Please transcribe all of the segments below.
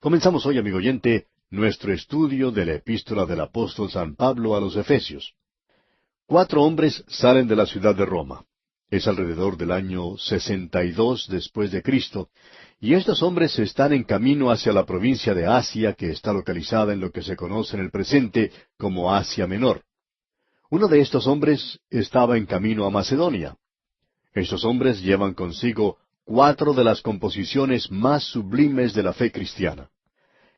Comenzamos hoy, amigo oyente, nuestro estudio de la epístola del apóstol San Pablo a los Efesios. 4 hombres salen de la ciudad de Roma. Es alrededor del año 62 después de Cristo, y estos hombres están en camino hacia la provincia de Asia, que está localizada en lo que se conoce en el presente como Asia Menor. Uno de estos hombres estaba en camino a Macedonia. Estos hombres llevan consigo 4 de las composiciones más sublimes de la fe cristiana.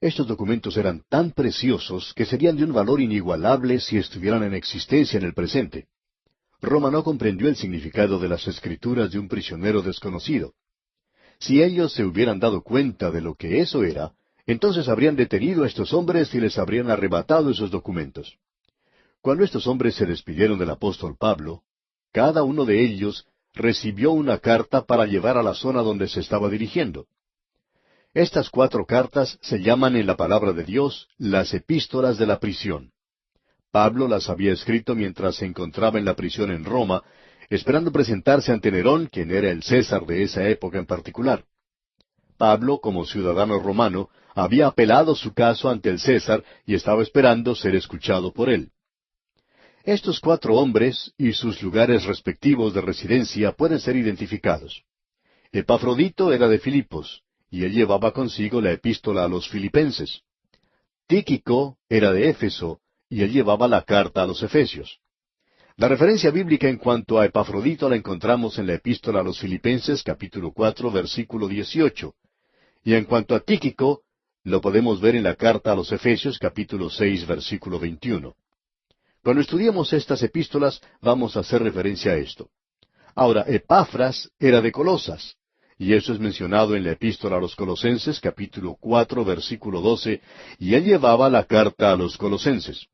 Estos documentos eran tan preciosos que serían de un valor inigualable si estuvieran en existencia en el presente. Roma no comprendió el significado de las escrituras de un prisionero desconocido. Si ellos se hubieran dado cuenta de lo que eso era, entonces habrían detenido a estos hombres y les habrían arrebatado esos documentos. Cuando estos hombres se despidieron del apóstol Pablo, cada uno de ellos recibió una carta para llevar a la zona donde se estaba dirigiendo. Estas 4 cartas se llaman en la palabra de Dios las epístolas de la prisión. Pablo las había escrito mientras se encontraba en la prisión en Roma, esperando presentarse ante Nerón, quien era el César de esa época en particular. Pablo, como ciudadano romano, había apelado su caso ante el César y estaba esperando ser escuchado por él. Estos 4 hombres y sus lugares respectivos de residencia pueden ser identificados. Epafrodito era de Filipos, y él llevaba consigo la epístola a los filipenses. Tíquico era de Éfeso, y él llevaba la carta a los Efesios. La referencia bíblica en cuanto a Epafrodito la encontramos en la epístola a los Filipenses, capítulo 4, versículo 18. Y en cuanto a Tíquico, lo podemos ver en la carta a los Efesios, capítulo 6, versículo 21. Cuando estudiemos estas epístolas, vamos a hacer referencia a esto. Ahora, Epafras era de Colosas, y eso es mencionado en la epístola a los Colosenses, capítulo 4, versículo 12, y él llevaba la carta a los Colosenses.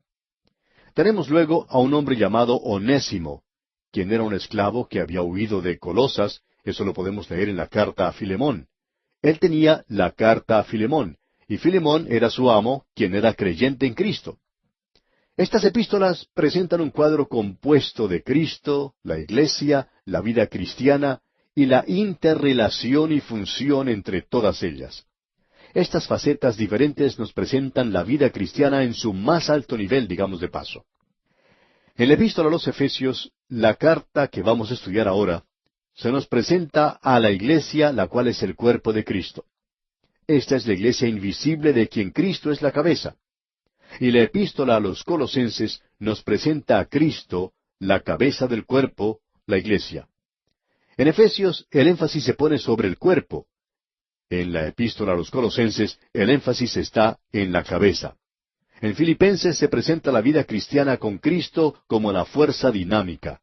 Tenemos luego a un hombre llamado Onésimo, quien era un esclavo que había huido de Colosas, eso lo podemos leer en la carta a Filemón. Él tenía la carta a Filemón, y Filemón era su amo, quien era creyente en Cristo. Estas epístolas presentan un cuadro compuesto de Cristo, la Iglesia, la vida cristiana y la interrelación y función entre todas ellas. Estas facetas diferentes nos presentan la vida cristiana en su más alto nivel, digamos de paso. En la epístola a los Efesios, la carta que vamos a estudiar ahora, se nos presenta a la Iglesia, la cual es el cuerpo de Cristo. Esta es la Iglesia invisible de quien Cristo es la cabeza. Y la epístola a los Colosenses nos presenta a Cristo, la cabeza del cuerpo, la Iglesia. En Efesios, el énfasis se pone sobre el cuerpo. En la epístola a los Colosenses, el énfasis está en la cabeza. En Filipenses se presenta la vida cristiana con Cristo como la fuerza dinámica.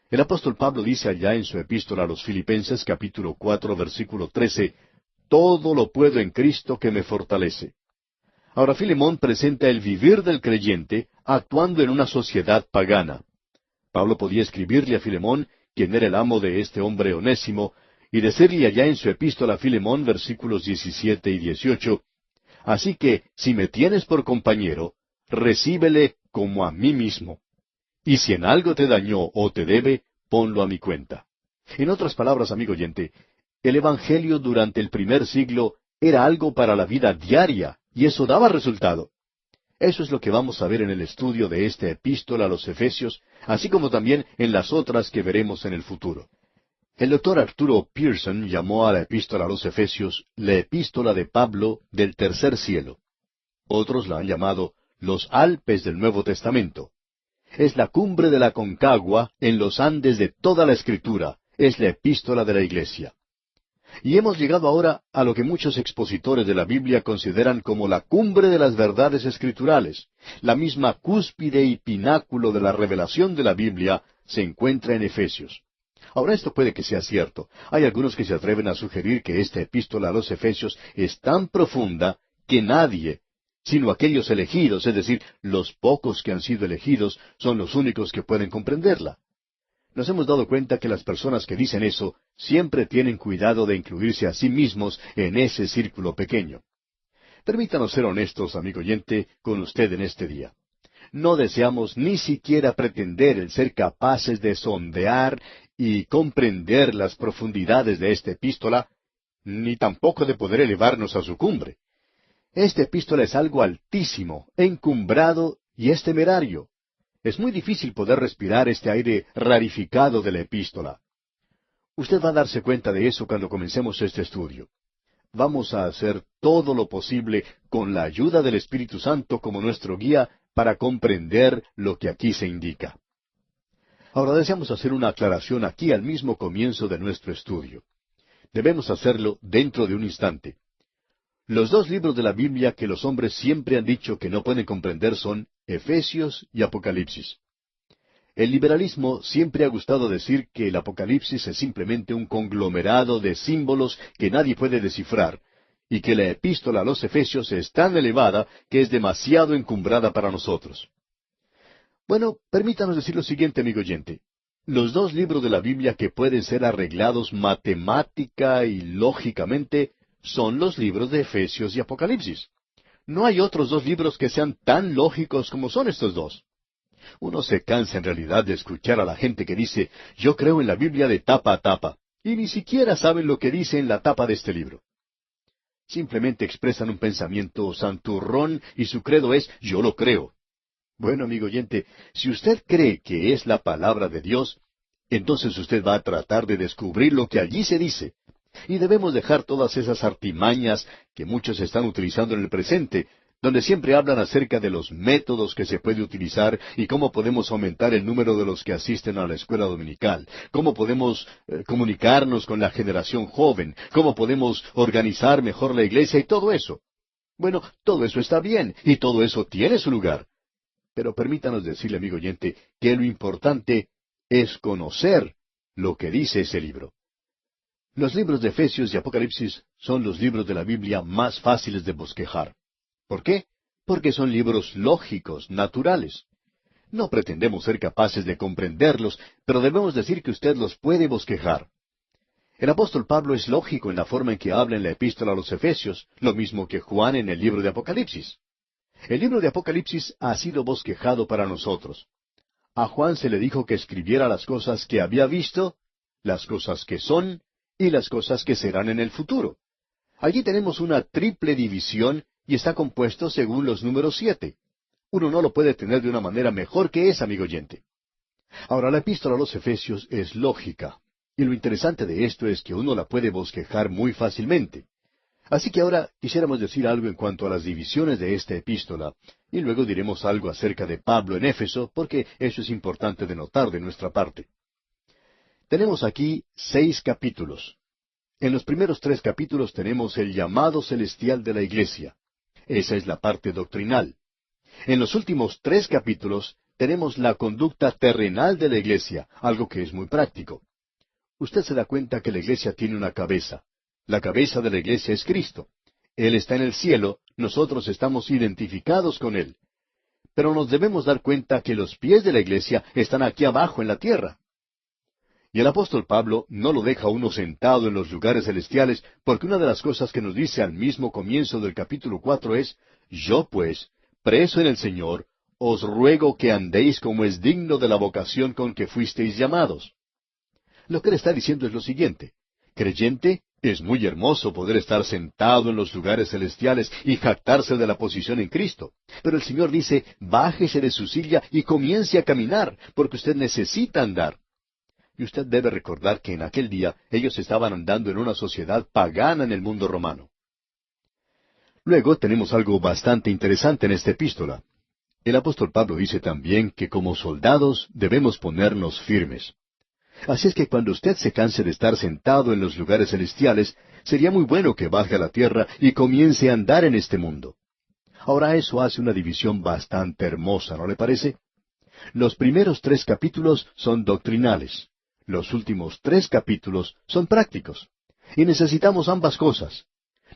El apóstol Pablo dice allá en su epístola a los Filipenses, capítulo 4, versículo 13, «Todo lo puedo en Cristo que me fortalece». Ahora Filemón presenta el vivir del creyente actuando en una sociedad pagana. Pablo podía escribirle a Filemón, quien era el amo de este hombre Onésimo, y decirle allá en su epístola a Filemón, versículos 17 y 18, «Así que, si me tienes por compañero, recíbele como a mí mismo. Y si en algo te dañó o te debe, ponlo a mi cuenta». En otras palabras, amigo oyente, el Evangelio durante el primer siglo era algo para la vida diaria, y eso daba resultado. Eso es lo que vamos a ver en el estudio de esta epístola a los Efesios, así como también en las otras que veremos en el futuro. El doctor Arturo Pearson llamó a la epístola a los Efesios la epístola de Pablo del tercer cielo. Otros la han llamado los Alpes del Nuevo Testamento. Es la cumbre de la Concagua en los Andes de toda la Escritura. Es la epístola de la Iglesia. Y hemos llegado ahora a lo que muchos expositores de la Biblia consideran como la cumbre de las verdades escriturales. La misma cúspide y pináculo de la revelación de la Biblia se encuentra en Efesios. Ahora esto puede que sea cierto. Hay algunos que se atreven a sugerir que esta epístola a los Efesios es tan profunda que nadie, sino aquellos elegidos, es decir, los pocos que han sido elegidos, son los únicos que pueden comprenderla. Nos hemos dado cuenta que las personas que dicen eso siempre tienen cuidado de incluirse a sí mismos en ese círculo pequeño. Permítanos ser honestos, amigo oyente, con usted en este día. No deseamos ni siquiera pretender el ser capaces de sondear y comprender las profundidades de esta epístola, ni tampoco de poder elevarnos a su cumbre. Esta epístola es algo altísimo, encumbrado y es temerario. Es muy difícil poder respirar este aire rarificado de la epístola. Usted va a darse cuenta de eso cuando comencemos este estudio. Vamos a hacer todo lo posible con la ayuda del Espíritu Santo como nuestro guía para comprender lo que aquí se indica. Ahora deseamos hacer una aclaración aquí al mismo comienzo de nuestro estudio. Debemos hacerlo dentro de un instante. Los dos libros de la Biblia que los hombres siempre han dicho que no pueden comprender son Efesios y Apocalipsis. El liberalismo siempre ha gustado decir que el Apocalipsis es simplemente un conglomerado de símbolos que nadie puede descifrar, y que la epístola a los Efesios es tan elevada que es demasiado encumbrada para nosotros. Bueno, permítanos decir lo siguiente, amigo oyente. Los dos libros de la Biblia que pueden ser arreglados matemática y lógicamente son los libros de Efesios y Apocalipsis. No hay otros dos libros que sean tan lógicos como son estos dos. Uno se cansa en realidad de escuchar a la gente que dice, yo creo en la Biblia de tapa a tapa, y ni siquiera saben lo que dice en la tapa de este libro. Simplemente expresan un pensamiento santurrón y su credo es, yo lo creo. Bueno, amigo oyente, si usted cree que es la palabra de Dios, entonces usted va a tratar de descubrir lo que allí se dice. Y debemos dejar todas esas artimañas que muchos están utilizando en el presente, donde siempre hablan acerca de los métodos que se puede utilizar y cómo podemos aumentar el número de los que asisten a la escuela dominical, cómo podemos comunicarnos con la generación joven, cómo podemos organizar mejor la iglesia y todo eso. Bueno, todo eso está bien y todo eso tiene su lugar. Pero permítanos decirle, amigo oyente, que lo importante es conocer lo que dice ese libro. Los libros de Efesios y Apocalipsis son los libros de la Biblia más fáciles de bosquejar. ¿Por qué? Porque son libros lógicos, naturales. No pretendemos ser capaces de comprenderlos, pero debemos decir que usted los puede bosquejar. El apóstol Pablo es lógico en la forma en que habla en la epístola a los Efesios, lo mismo que Juan en el libro de Apocalipsis. El libro de Apocalipsis ha sido bosquejado para nosotros. A Juan se le dijo que escribiera las cosas que había visto, las cosas que son y las cosas que serán en el futuro. Allí tenemos una triple división y está compuesto según los números 7. Uno no lo puede tener de una manera mejor que esa, amigo oyente. Ahora, la epístola a los Efesios es lógica, y lo interesante de esto es que uno la puede bosquejar muy fácilmente. Así que ahora quisiéramos decir algo en cuanto a las divisiones de esta epístola, y luego diremos algo acerca de Pablo en Éfeso, porque eso es importante de notar de nuestra parte. Tenemos aquí 6 capítulos. En los primeros 3 capítulos tenemos el llamado celestial de la iglesia. Esa es la parte doctrinal. En los últimos 3 capítulos tenemos la conducta terrenal de la iglesia, algo que es muy práctico. Usted se da cuenta que la iglesia tiene una cabeza. La cabeza de la iglesia es Cristo. Él está en el cielo, nosotros estamos identificados con Él. Pero nos debemos dar cuenta que los pies de la iglesia están aquí abajo en la tierra. Y el apóstol Pablo no lo deja uno sentado en los lugares celestiales, porque una de las cosas que nos dice al mismo comienzo del capítulo 4 es, yo pues, preso en el Señor, os ruego que andéis como es digno de la vocación con que fuisteis llamados. Lo que él está diciendo es lo siguiente. Creyente, es muy hermoso poder estar sentado en los lugares celestiales y jactarse de la posición en Cristo. Pero el Señor dice, bájese de su silla y comience a caminar, porque usted necesita andar. Y usted debe recordar que en aquel día ellos estaban andando en una sociedad pagana en el mundo romano. Luego tenemos algo bastante interesante en esta epístola. El apóstol Pablo dice también que como soldados debemos ponernos firmes. Así es que cuando usted se canse de estar sentado en los lugares celestiales, sería muy bueno que baje a la tierra y comience a andar en este mundo. Ahora eso hace una división bastante hermosa, ¿no le parece? Los primeros 3 capítulos son doctrinales. Los últimos 3 capítulos son prácticos. Y necesitamos ambas cosas.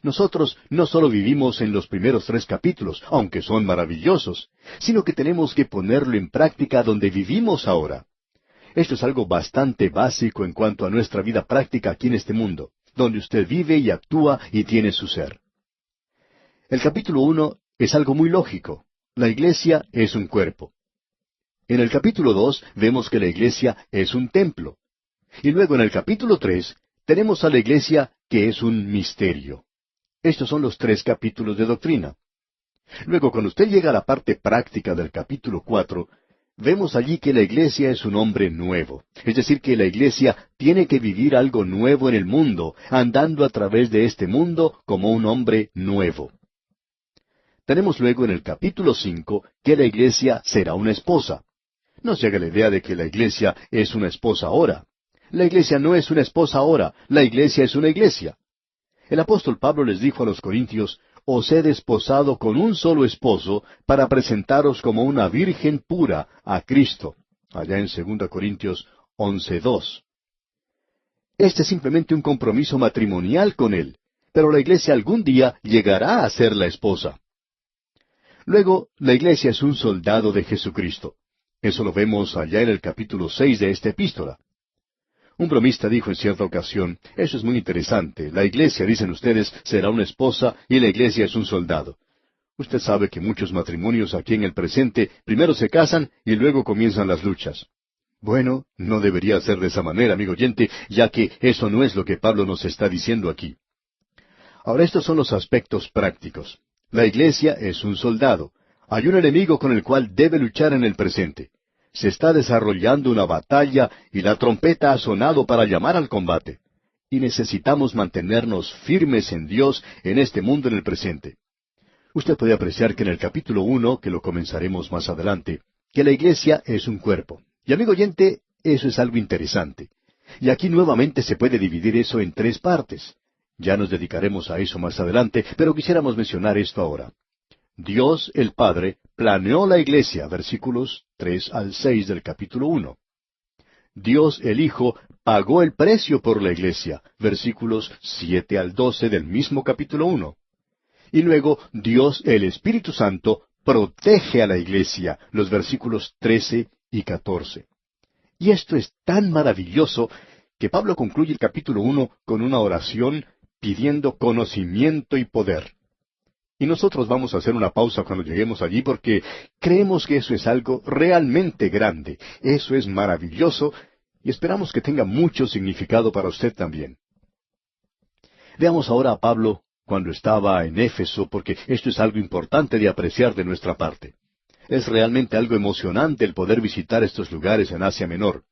Nosotros no solo vivimos en los primeros 3 capítulos, aunque son maravillosos, sino que tenemos que ponerlo en práctica donde vivimos ahora. Esto es algo bastante básico en cuanto a nuestra vida práctica aquí en este mundo, donde usted vive y actúa y tiene su ser. El capítulo 1 es algo muy lógico. La iglesia es un cuerpo. En el capítulo 2 vemos que la iglesia es un templo. Y luego en el capítulo 3 tenemos a la iglesia que es un misterio. Estos son los 3 capítulos de doctrina. Luego, cuando usted llega a la parte práctica del capítulo 4, vemos allí que la iglesia es un hombre nuevo. Es decir, que la iglesia tiene que vivir algo nuevo en el mundo, andando a través de este mundo como un hombre nuevo. Tenemos luego en el capítulo 5 que la iglesia será una esposa. No se haga la idea de que la iglesia es una esposa ahora. La iglesia no es una esposa ahora, la iglesia es una iglesia. El apóstol Pablo les dijo a los corintios: os he desposado con un solo esposo para presentaros como una virgen pura a Cristo. Allá en 2 Corintios 11:2. Este es simplemente un compromiso matrimonial con Él, pero la iglesia algún día llegará a ser la esposa. Luego, la iglesia es un soldado de Jesucristo. Eso lo vemos allá en el capítulo 6 de esta epístola. Un bromista dijo en cierta ocasión: eso es muy interesante, la iglesia, dicen ustedes, será una esposa y la iglesia es un soldado. Usted sabe que muchos matrimonios aquí en el presente primero se casan y luego comienzan las luchas. Bueno, no debería ser de esa manera, amigo oyente, ya que eso no es lo que Pablo nos está diciendo aquí. Ahora, estos son los aspectos prácticos. La iglesia es un soldado. Hay un enemigo con el cual debe luchar en el presente. Se está desarrollando una batalla y la trompeta ha sonado para llamar al combate. Y necesitamos mantenernos firmes en Dios en este mundo en el presente. Usted puede apreciar que en el capítulo 1, que lo comenzaremos más adelante, que la iglesia es un cuerpo. Y amigo oyente, eso es algo interesante. Y aquí nuevamente se puede dividir eso en 3 partes. Ya nos dedicaremos a eso más adelante, pero quisiéramos mencionar esto ahora. Dios, el Padre, planeó la iglesia, versículos 3 al 6 del capítulo 1. Dios, el Hijo, pagó el precio por la iglesia, versículos 7 al 12 del mismo capítulo 1. Y luego, Dios, el Espíritu Santo, protege a la iglesia, los versículos 13 y 14. Y esto es tan maravilloso que Pablo concluye el capítulo 1 con una oración pidiendo conocimiento y poder. Y nosotros vamos a hacer una pausa cuando lleguemos allí porque creemos que eso es algo realmente grande. Eso es maravilloso y esperamos que tenga mucho significado para usted también. Veamos ahora a Pablo cuando estaba en Éfeso, porque esto es algo importante de apreciar de nuestra parte. Es realmente algo emocionante el poder visitar estos lugares en Asia Menor.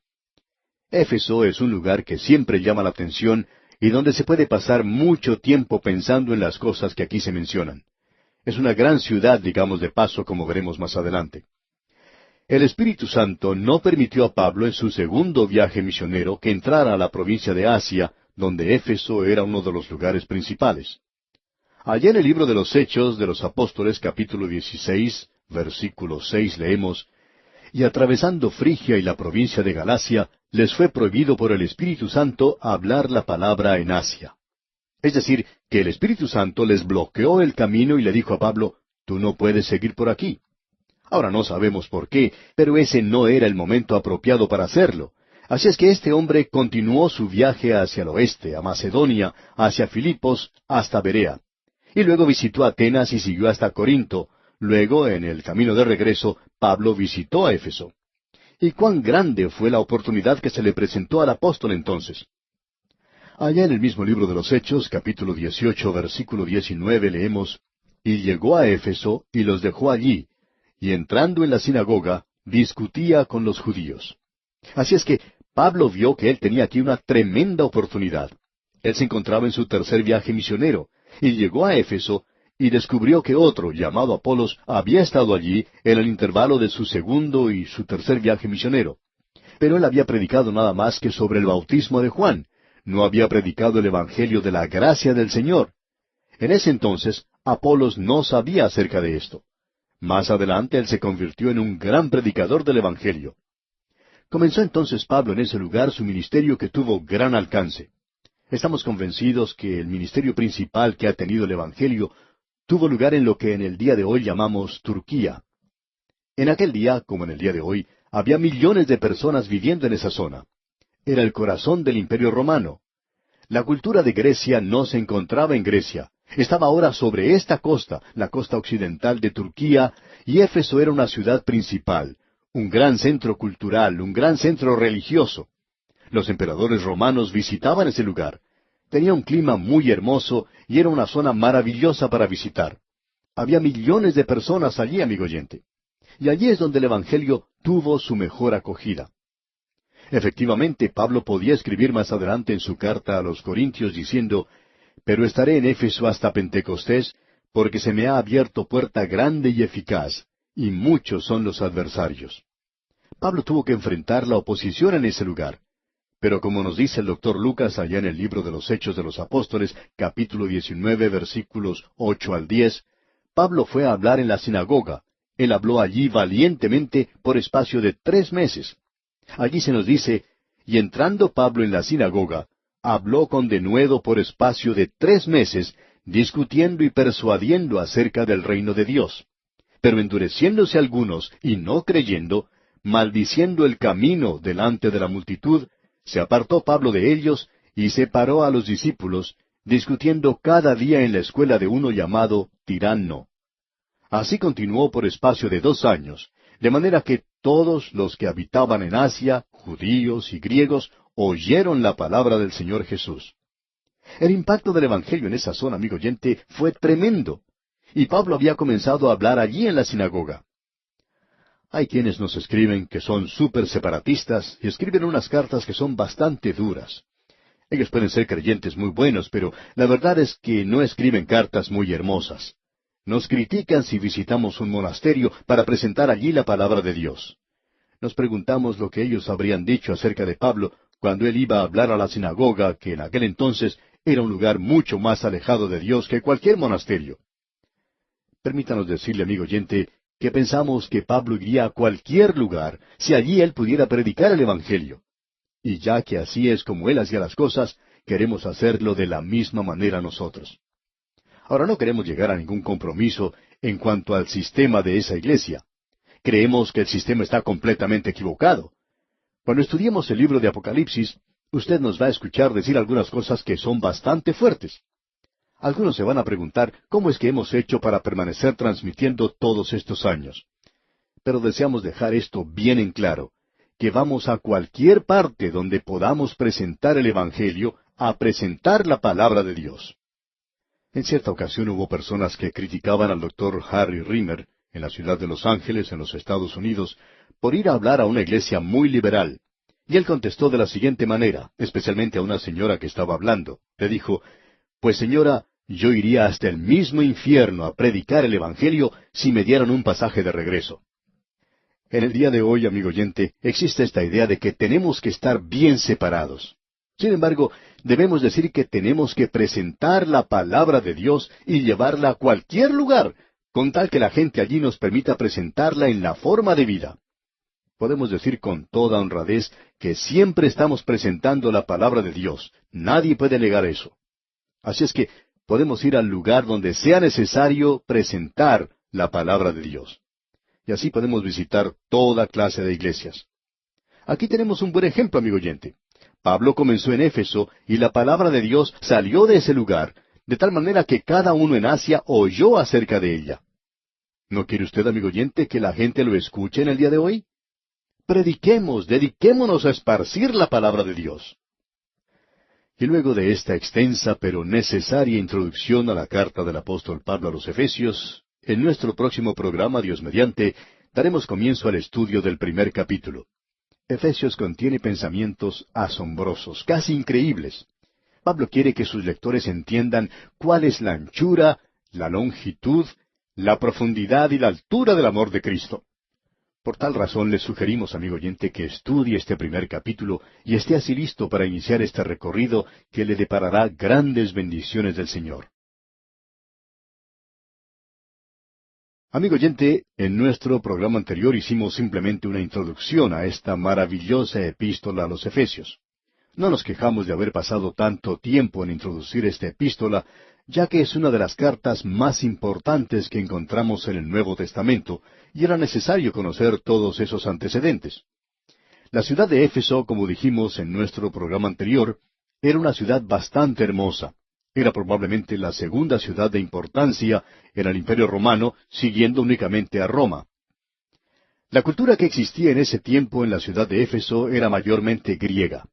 Éfeso es un lugar que siempre llama la atención y donde se puede pasar mucho tiempo pensando en las cosas que aquí se mencionan. Es una gran ciudad, digamos de paso, como veremos más adelante. El Espíritu Santo no permitió a Pablo en su segundo viaje misionero que entrara a la provincia de Asia, donde Éfeso era uno de los lugares principales. Allá en el libro de los Hechos de los Apóstoles, capítulo 16, versículo 6, leemos: y atravesando Frigia y la provincia de Galacia, les fue prohibido por el Espíritu Santo hablar la palabra en Asia. Es decir, que el Espíritu Santo les bloqueó el camino y le dijo a Pablo: tú no puedes seguir por aquí. Ahora no sabemos por qué, pero ese no era el momento apropiado para hacerlo. Así es que este hombre continuó su viaje hacia el oeste, a Macedonia, hacia Filipos, hasta Berea. Y luego visitó Atenas y siguió hasta Corinto. Luego, en el camino de regreso, Pablo visitó a Éfeso. ¿Y cuán grande fue la oportunidad que se le presentó al apóstol entonces? Allá en el mismo libro de los Hechos, capítulo 18, versículo 19, leemos: y llegó a Éfeso y los dejó allí, y entrando en la sinagoga, discutía con los judíos. Así es que Pablo vio que él tenía aquí una tremenda oportunidad. Él se encontraba en su tercer viaje misionero, y llegó a Éfeso, y descubrió que otro, llamado Apolos, había estado allí en el intervalo de su segundo y su tercer viaje misionero. Pero él había predicado nada más que sobre el bautismo de Juan. No había predicado el Evangelio de la gracia del Señor. En ese entonces, Apolos no sabía acerca de esto. Más adelante él se convirtió en un gran predicador del Evangelio. Comenzó entonces Pablo en ese lugar su ministerio que tuvo gran alcance. Estamos convencidos que el ministerio principal que ha tenido el Evangelio tuvo lugar en lo que en el día de hoy llamamos Turquía. En aquel día, como en el día de hoy, había millones de personas viviendo en esa zona. Era el corazón del Imperio Romano. La cultura de Grecia no se encontraba en Grecia. Estaba ahora sobre esta costa, la costa occidental de Turquía, y Éfeso era una ciudad principal, un gran centro cultural, un gran centro religioso. Los emperadores romanos visitaban ese lugar. Tenía un clima muy hermoso y era una zona maravillosa para visitar. Había millones de personas allí, amigo oyente. Y allí es donde el Evangelio tuvo su mejor acogida. Efectivamente, Pablo podía escribir más adelante en su carta a los Corintios diciendo, «Pero estaré en Éfeso hasta Pentecostés, porque se me ha abierto puerta grande y eficaz, y muchos son los adversarios». Pablo tuvo que enfrentar la oposición en ese lugar. Pero como nos dice el doctor Lucas allá en el libro de los Hechos de los Apóstoles, capítulo 19, versículos 8 al 10, Pablo fue a hablar en la sinagoga. Él habló allí valientemente por espacio de 3 meses. Allí se nos dice, y entrando Pablo en la sinagoga, habló con denuedo por espacio de 3 meses, discutiendo y persuadiendo acerca del reino de Dios. Pero endureciéndose algunos y no creyendo, maldiciendo el camino delante de la multitud, se apartó Pablo de ellos y separó a los discípulos, discutiendo cada día en la escuela de uno llamado Tiranno. Así continuó por espacio de 2 años, de manera que todos los que habitaban en Asia, judíos y griegos, oyeron la palabra del Señor Jesús. El impacto del Evangelio en esa zona, amigo oyente, fue tremendo. Y Pablo había comenzado a hablar allí en la sinagoga. Hay quienes nos escriben que son súper separatistas y escriben unas cartas que son bastante duras. Ellos pueden ser creyentes muy buenos, pero la verdad es que no escriben cartas muy hermosas. Nos critican si visitamos un monasterio para presentar allí la palabra de Dios. Nos preguntamos lo que ellos habrían dicho acerca de Pablo cuando él iba a hablar a la sinagoga, que en aquel entonces era un lugar mucho más alejado de Dios que cualquier monasterio. Permítanos decirle, amigo oyente, que pensamos que Pablo iría a cualquier lugar si allí él pudiera predicar el Evangelio. Y ya que así es como él hacía las cosas, queremos hacerlo de la misma manera nosotros. Ahora no queremos llegar a ningún compromiso en cuanto al sistema de esa iglesia. Creemos que el sistema está completamente equivocado. Cuando estudiemos el libro de Apocalipsis, usted nos va a escuchar decir algunas cosas que son bastante fuertes. Algunos se van a preguntar cómo es que hemos hecho para permanecer transmitiendo todos estos años. Pero deseamos dejar esto bien en claro, que vamos a cualquier parte donde podamos presentar el Evangelio, a presentar la palabra de Dios. En cierta ocasión hubo personas que criticaban al doctor Harry Rimmer, en la ciudad de Los Ángeles, en los Estados Unidos, por ir a hablar a una iglesia muy liberal. Y él contestó de la siguiente manera, especialmente a una señora que estaba hablando. Le dijo, «Pues señora, yo iría hasta el mismo infierno a predicar el Evangelio si me dieran un pasaje de regreso». En el día de hoy, amigo oyente, existe esta idea de que tenemos que estar bien separados. Sin embargo, debemos decir que tenemos que presentar la palabra de Dios y llevarla a cualquier lugar, con tal que la gente allí nos permita presentarla en la forma de vida. Podemos decir con toda honradez que siempre estamos presentando la palabra de Dios. Nadie puede negar eso. Así es que podemos ir al lugar donde sea necesario presentar la palabra de Dios. Y así podemos visitar toda clase de iglesias. Aquí tenemos un buen ejemplo, amigo oyente. Pablo comenzó en Éfeso y la palabra de Dios salió de ese lugar, de tal manera que cada uno en Asia oyó acerca de ella. ¿No quiere usted, amigo oyente, que la gente lo escuche en el día de hoy? Prediquemos, dediquémonos a esparcir la palabra de Dios. Y luego de esta extensa pero necesaria introducción a la carta del apóstol Pablo a los Efesios, en nuestro próximo programa, Dios mediante, daremos comienzo al estudio del primer capítulo. Efesios contiene pensamientos asombrosos, casi increíbles. Pablo quiere que sus lectores entiendan cuál es la anchura, la longitud, la profundidad y la altura del amor de Cristo. Por tal razón le sugerimos, amigo oyente, que estudie este primer capítulo y esté así listo para iniciar este recorrido que le deparará grandes bendiciones del Señor. Amigo oyente, en nuestro programa anterior hicimos simplemente una introducción a esta maravillosa epístola a los Efesios. No nos quejamos de haber pasado tanto tiempo en introducir esta epístola, ya que es una de las cartas más importantes que encontramos en el Nuevo Testamento, y era necesario conocer todos esos antecedentes. La ciudad de Éfeso, como dijimos en nuestro programa anterior, era una ciudad bastante hermosa. Era probablemente la segunda ciudad de importancia en el Imperio Romano, siguiendo únicamente a Roma. La cultura que existía en ese tiempo en la ciudad de Éfeso era mayormente griega.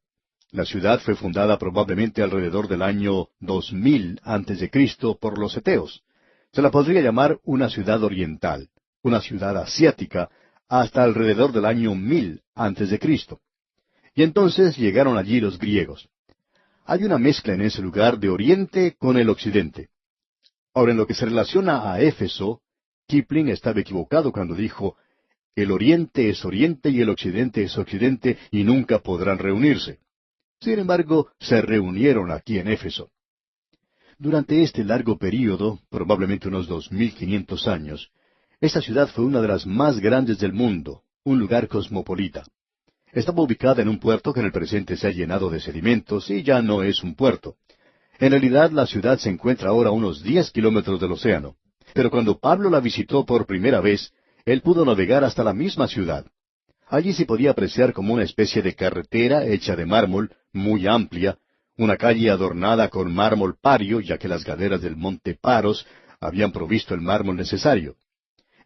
La ciudad fue fundada probablemente alrededor del año 2000 antes de Cristo por los eteos. Se la podría llamar una ciudad oriental, una ciudad asiática, hasta alrededor del año 1000 antes de Cristo. Y entonces llegaron allí los griegos. Hay una mezcla en ese lugar de Oriente con el Occidente. Ahora, en lo que se relaciona a Éfeso, Kipling estaba equivocado cuando dijo, el Oriente es Oriente y el Occidente es Occidente y nunca podrán reunirse. Sin embargo, se reunieron aquí en Éfeso. Durante este largo período, probablemente unos 2500 años, esta ciudad fue una de las más grandes del mundo, un lugar cosmopolita. Estaba ubicada en un puerto que en el presente se ha llenado de sedimentos y ya no es un puerto. En realidad la ciudad se encuentra ahora a unos 10 kilómetros del océano. Pero cuando Pablo la visitó por primera vez, él pudo navegar hasta la misma ciudad. Allí se podía apreciar como una especie de carretera hecha de mármol, muy amplia, una calle adornada con mármol pario, ya que las galeras del monte Paros habían provisto el mármol necesario.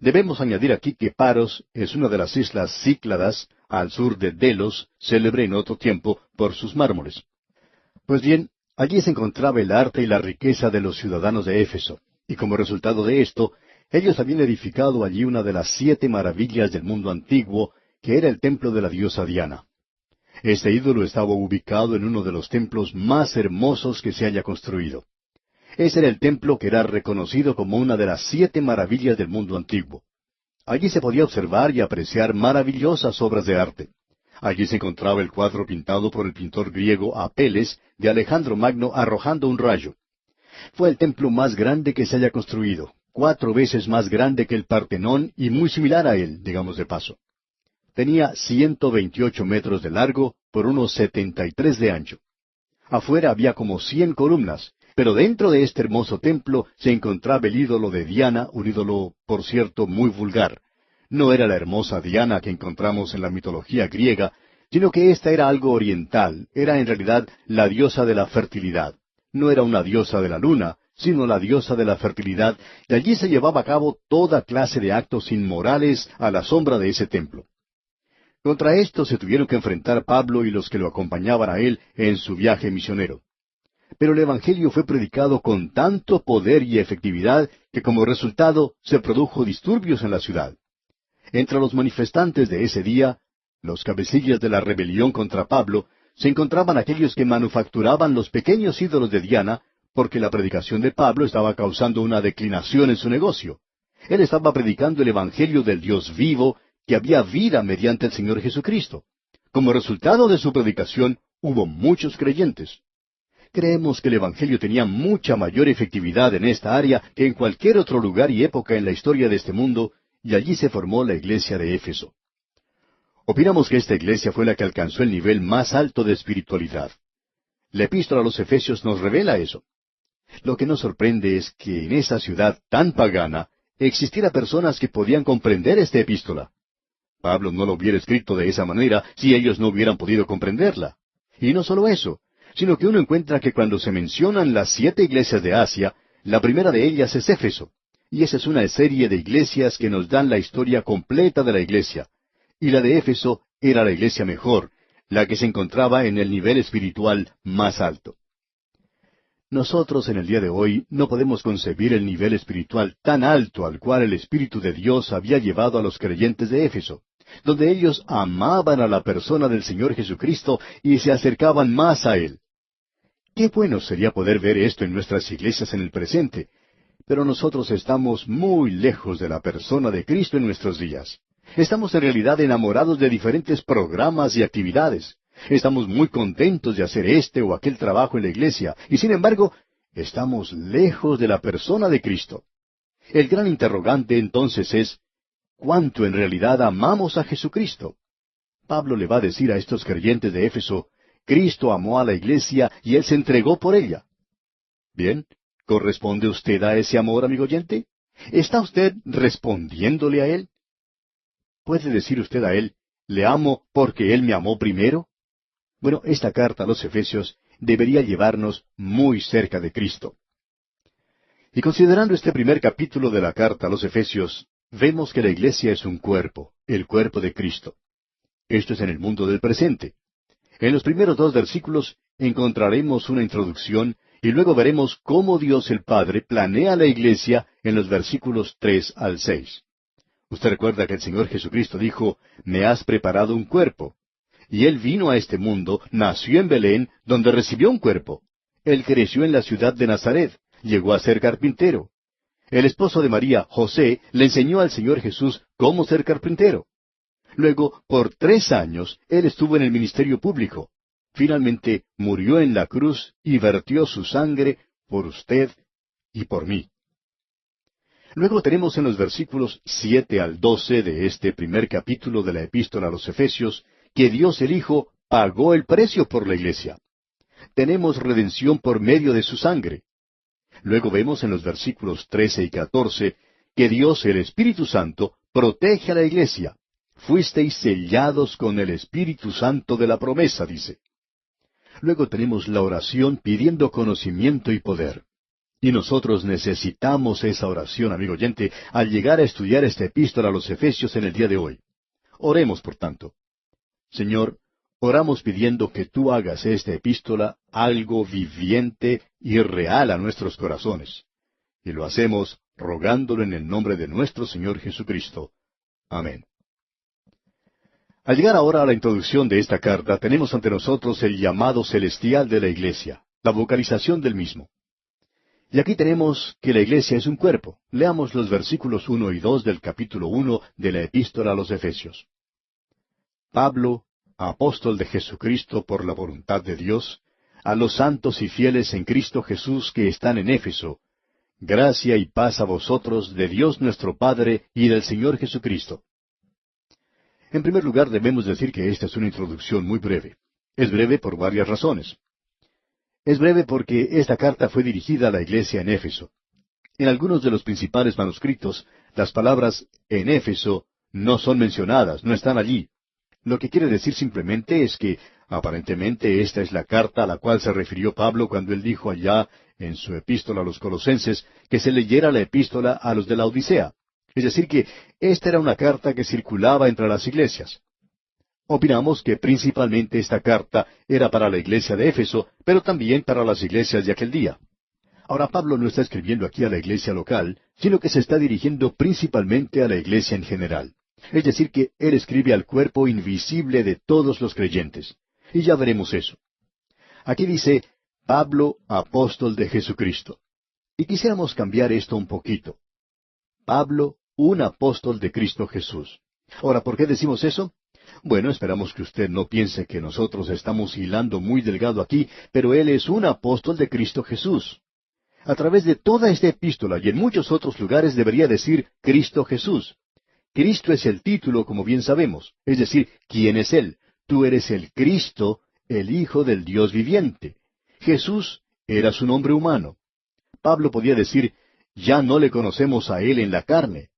Debemos añadir aquí que Paros es una de las islas Cícladas, al sur de Delos, célebre en otro tiempo por sus mármoles. Pues bien, allí se encontraba el arte y la riqueza de los ciudadanos de Éfeso, y como resultado de esto, ellos habían edificado allí una de las 7 maravillas del mundo antiguo, que era el templo de la diosa Diana. Este ídolo estaba ubicado en uno de los templos más hermosos que se haya construido. Ese era el templo que era reconocido como una de las 7 maravillas del mundo antiguo. Allí se podía observar y apreciar maravillosas obras de arte. Allí se encontraba el cuadro pintado por el pintor griego Apeles de Alejandro Magno arrojando un rayo. Fue el templo más grande que se haya construido, 4 veces más grande que el Partenón y muy similar a él, digamos de paso. Tenía 128 metros de largo por unos 73 de ancho. Afuera había como 100 columnas, pero dentro de este hermoso templo se encontraba el ídolo de Diana, un ídolo, por cierto, muy vulgar. No era la hermosa Diana que encontramos en la mitología griega, sino que ésta era algo oriental, era en realidad la diosa de la fertilidad. No era una diosa de la luna, sino la diosa de la fertilidad, y allí se llevaba a cabo toda clase de actos inmorales a la sombra de ese templo. Contra esto se tuvieron que enfrentar Pablo y los que lo acompañaban a él en su viaje misionero. Pero el Evangelio fue predicado con tanto poder y efectividad que como resultado se produjo disturbios en la ciudad. Entre los manifestantes de ese día, los cabecillas de la rebelión contra Pablo, se encontraban aquellos que manufacturaban los pequeños ídolos de Diana, porque la predicación de Pablo estaba causando una declinación en su negocio. Él estaba predicando el Evangelio del Dios vivo, que había vida mediante el Señor Jesucristo. Como resultado de su predicación, hubo muchos creyentes. Creemos que el Evangelio tenía mucha mayor efectividad en esta área que en cualquier otro lugar y época en la historia de este mundo, y allí se formó la iglesia de Éfeso. Opinamos que esta iglesia fue la que alcanzó el nivel más alto de espiritualidad. La epístola a los Efesios nos revela eso. Lo que nos sorprende es que en esa ciudad tan pagana existiera personas que podían comprender esta epístola. Pablo no lo hubiera escrito de esa manera si ellos no hubieran podido comprenderla. Y no solo eso, sino que uno encuentra que cuando se mencionan las 7 iglesias de Asia, la primera de ellas es Éfeso. Y esa es una serie de iglesias que nos dan la historia completa de la iglesia. Y la de Éfeso era la iglesia mejor, la que se encontraba en el nivel espiritual más alto. Nosotros en el día de hoy no podemos concebir el nivel espiritual tan alto al cual el Espíritu de Dios había llevado a los creyentes de Éfeso, donde ellos amaban a la persona del Señor Jesucristo y se acercaban más a Él. Qué bueno sería poder ver esto en nuestras iglesias en el presente, pero nosotros estamos muy lejos de la persona de Cristo en nuestros días. Estamos en realidad enamorados de diferentes programas y actividades. Estamos muy contentos de hacer este o aquel trabajo en la iglesia, y sin embargo, estamos lejos de la persona de Cristo. El gran interrogante entonces es, ¿cuánto en realidad amamos a Jesucristo? Pablo le va a decir a estos creyentes de Éfeso, Cristo amó a la iglesia y Él se entregó por ella. Bien, ¿corresponde usted a ese amor, amigo oyente? ¿Está usted respondiéndole a Él? ¿Puede decir usted a Él, le amo porque Él me amó primero? Bueno, esta carta a los Efesios debería llevarnos muy cerca de Cristo. Y considerando este primer capítulo de la carta a los Efesios, vemos que la iglesia es un cuerpo, el cuerpo de Cristo. Esto es en el mundo del presente. En los primeros dos versículos encontraremos una introducción y luego veremos cómo Dios el Padre planea la iglesia en los versículos 3 al 6. Usted recuerda que el Señor Jesucristo dijo, «Me has preparado un cuerpo». Y Él vino a este mundo, nació en Belén, donde recibió un cuerpo. Él creció en la ciudad de Nazaret, llegó a ser carpintero. El esposo de María, José, le enseñó al Señor Jesús cómo ser carpintero. Luego, por 3 años, Él estuvo en el ministerio público. Finalmente, murió en la cruz y vertió su sangre por usted y por mí. Luego tenemos en los versículos 7 al 12 de este primer capítulo de la Epístola a los Efesios, que Dios el Hijo pagó el precio por la iglesia. Tenemos redención por medio de su sangre. Luego vemos en los versículos 13 y 14 que Dios, el Espíritu Santo, protege a la iglesia. Fuisteis sellados con el Espíritu Santo de la promesa, dice. Luego tenemos la oración pidiendo conocimiento y poder. Y nosotros necesitamos esa oración, amigo oyente, al llegar a estudiar esta epístola a los Efesios en el día de hoy. Oremos, por tanto. Señor, oramos pidiendo que tú hagas esta epístola algo viviente y real a nuestros corazones. Y lo hacemos rogándolo en el nombre de nuestro Señor Jesucristo. Amén. Al llegar ahora a la introducción de esta carta, tenemos ante nosotros el llamado celestial de la iglesia, la vocalización del mismo. Y aquí tenemos que la iglesia es un cuerpo. Leamos los versículos 1 y 2 del capítulo 1 de la epístola a los Efesios. Pablo, apóstol de Jesucristo por la voluntad de Dios, a los santos y fieles en Cristo Jesús que están en Éfeso, gracia y paz a vosotros de Dios nuestro Padre y del Señor Jesucristo. En primer lugar, debemos decir que esta es una introducción muy breve. Es breve por varias razones. Es breve porque esta carta fue dirigida a la iglesia en Éfeso. En algunos de los principales manuscritos, las palabras en Éfeso no son mencionadas, no están allí. Lo que quiere decir simplemente es que, aparentemente, esta es la carta a la cual se refirió Pablo cuando él dijo allá, en su epístola a los Colosenses, que se leyera la epístola a los de la Odisea. Es decir, que esta era una carta que circulaba entre las iglesias. Opinamos que principalmente esta carta era para la iglesia de Éfeso, pero también para las iglesias de aquel día. Ahora, Pablo no está escribiendo aquí a la iglesia local, sino que se está dirigiendo principalmente a la iglesia en general. Es decir, que él escribe al cuerpo invisible de todos los creyentes. Y ya veremos eso. Aquí dice, Pablo, apóstol de Jesucristo. Y quisiéramos cambiar esto un poquito. Pablo, un apóstol de Cristo Jesús. Ahora, ¿por qué decimos eso? Bueno, esperamos que usted no piense que nosotros estamos hilando muy delgado aquí, pero él es un apóstol de Cristo Jesús. A través de toda esta epístola y en muchos otros lugares debería decir Cristo Jesús. Cristo es el título, como bien sabemos, es decir, ¿quién es Él? Tú eres el Cristo, el Hijo del Dios viviente. Jesús era su nombre humano. Pablo podía decir, ya no le conocemos a Él en la carne.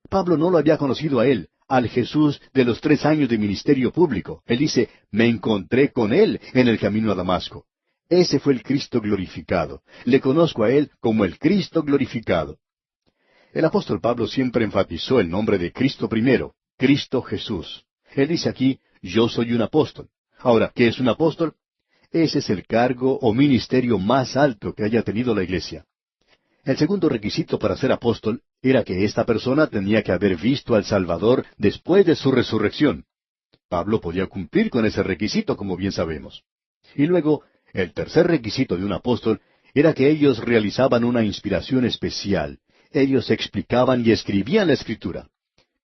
Pablo no lo había conocido a Él, al Jesús de los 3 años de ministerio público. Él dice, me encontré con Él en el camino a Damasco. Ese fue el Cristo glorificado. Le conozco a Él como el Cristo glorificado. El apóstol Pablo siempre enfatizó el nombre de Cristo primero, Cristo Jesús. Él dice aquí, yo soy un apóstol. Ahora, ¿qué es un apóstol? Ese es el cargo o ministerio más alto que haya tenido la iglesia. El segundo requisito para ser apóstol era que esta persona tenía que haber visto al Salvador después de su resurrección. Pablo podía cumplir con ese requisito, como bien sabemos. Y luego, el tercer requisito de un apóstol era que ellos realizaban una inspiración especial. Ellos explicaban y escribían la Escritura.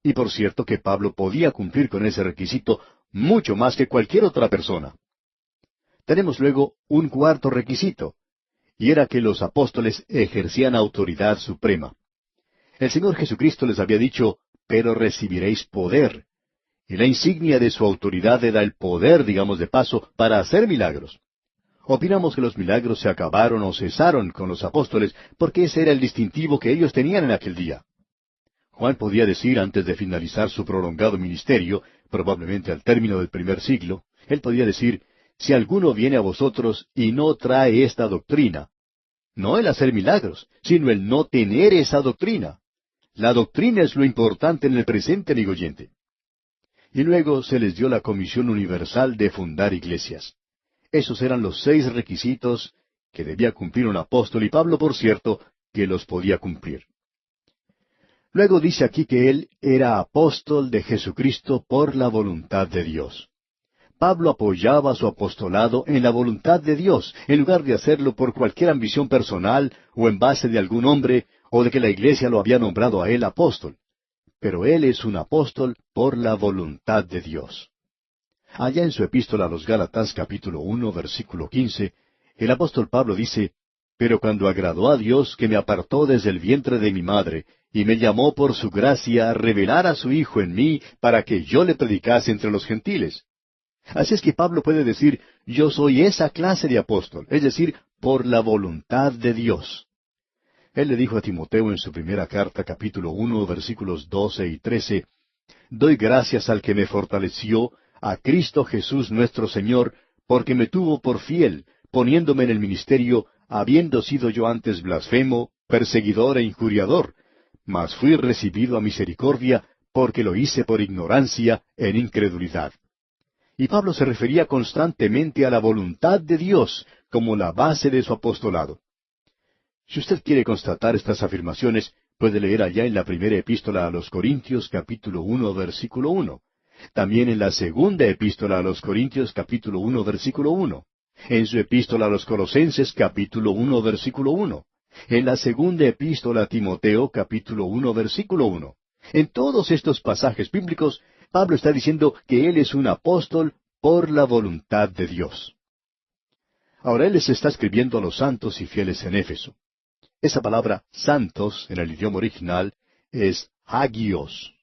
Y por cierto que Pablo podía cumplir con ese requisito mucho más que cualquier otra persona. Tenemos luego un cuarto requisito, y era que los apóstoles ejercían autoridad suprema. El Señor Jesucristo les había dicho, pero recibiréis poder. Y la insignia de su autoridad era el poder, digamos de paso, para hacer milagros. Opinamos que los milagros se acabaron o cesaron con los apóstoles porque ese era el distintivo que ellos tenían en aquel día. Juan podía decir antes de finalizar su prolongado ministerio, probablemente al término del 1 siglo, él podía decir, si alguno viene a vosotros y no trae esta doctrina, no el hacer milagros, sino el no tener esa doctrina. La doctrina es lo importante en el presente, amigo oyente. y luego se les dio la comisión universal de fundar iglesias. Esos eran los 6 requisitos que debía cumplir un apóstol, y Pablo, por cierto, que los podía cumplir. Luego dice aquí que él era apóstol de Jesucristo por la voluntad de Dios. Pablo apoyaba su apostolado en la voluntad de Dios, en lugar de hacerlo por cualquier ambición personal o en base de algún hombre o de que la iglesia lo había nombrado a él apóstol. Pero él es un apóstol por la voluntad de Dios. Allá en su epístola a los Gálatas capítulo 1 versículo 15, el apóstol Pablo dice, «Pero cuando agradó a Dios que me apartó desde el vientre de mi madre, y me llamó por su gracia a revelar a su Hijo en mí para que yo le predicase entre los gentiles». Así es que Pablo puede decir, yo soy esa clase de apóstol, es decir, por la voluntad de Dios. Él le dijo a Timoteo en su primera carta, capítulo 1, versículos 12 y 13, «Doy gracias al que me fortaleció, a Cristo Jesús nuestro Señor, porque me tuvo por fiel, poniéndome en el ministerio, habiendo sido yo antes blasfemo, perseguidor e injuriador, mas fui recibido a misericordia, porque lo hice por ignorancia, en incredulidad». Y Pablo se refería constantemente a la voluntad de Dios como la base de su apostolado. Si usted quiere constatar estas afirmaciones, puede leer allá en la primera epístola a los Corintios, capítulo 1, versículo 1. También en la segunda epístola a los Corintios, capítulo 1, versículo 1. En su epístola a los Colosenses, capítulo 1, versículo 1. En la segunda epístola a Timoteo, capítulo 1, versículo 1. En todos estos pasajes bíblicos, Pablo está diciendo que él es un apóstol por la voluntad de Dios. Ahora él les está escribiendo a los santos y fieles en Éfeso. Esa palabra santos en el idioma original es hagios,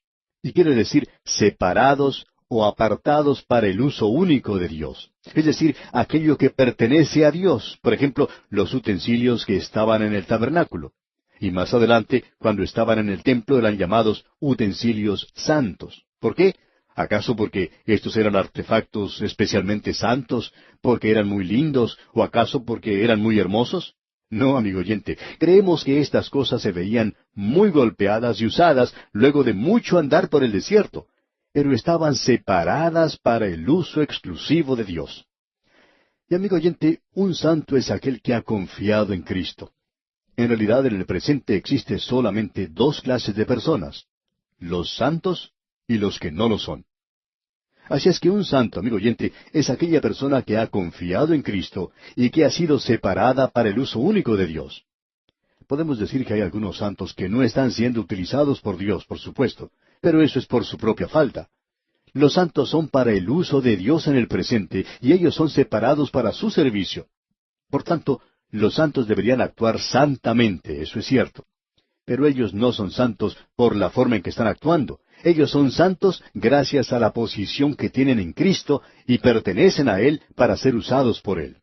y quiere decir separados o apartados para el uso único de Dios. Es decir, aquello que pertenece a Dios, por ejemplo, los utensilios que estaban en el tabernáculo. Y más adelante, cuando estaban en el templo, eran llamados utensilios santos. ¿Por qué? ¿Acaso porque estos eran artefactos especialmente santos, porque eran muy lindos, o acaso porque eran muy hermosos? No, amigo oyente, creemos que estas cosas se veían muy golpeadas y usadas luego de mucho andar por el desierto, pero estaban separadas para el uso exclusivo de Dios. Y amigo oyente, un santo es aquel que ha confiado en Cristo. En realidad, en el presente existe solamente 2 clases de personas, los santos y los que no lo son. Así es que un santo, amigo oyente, es aquella persona que ha confiado en Cristo y que ha sido separada para el uso único de Dios. Podemos decir que hay algunos santos que no están siendo utilizados por Dios, por supuesto, pero eso es por su propia falta. Los santos son para el uso de Dios en el presente y ellos son separados para su servicio. Por tanto, los santos deberían actuar santamente, eso es cierto. Pero ellos no son santos por la forma en que están actuando. Ellos son santos gracias a la posición que tienen en Cristo y pertenecen a Él para ser usados por Él.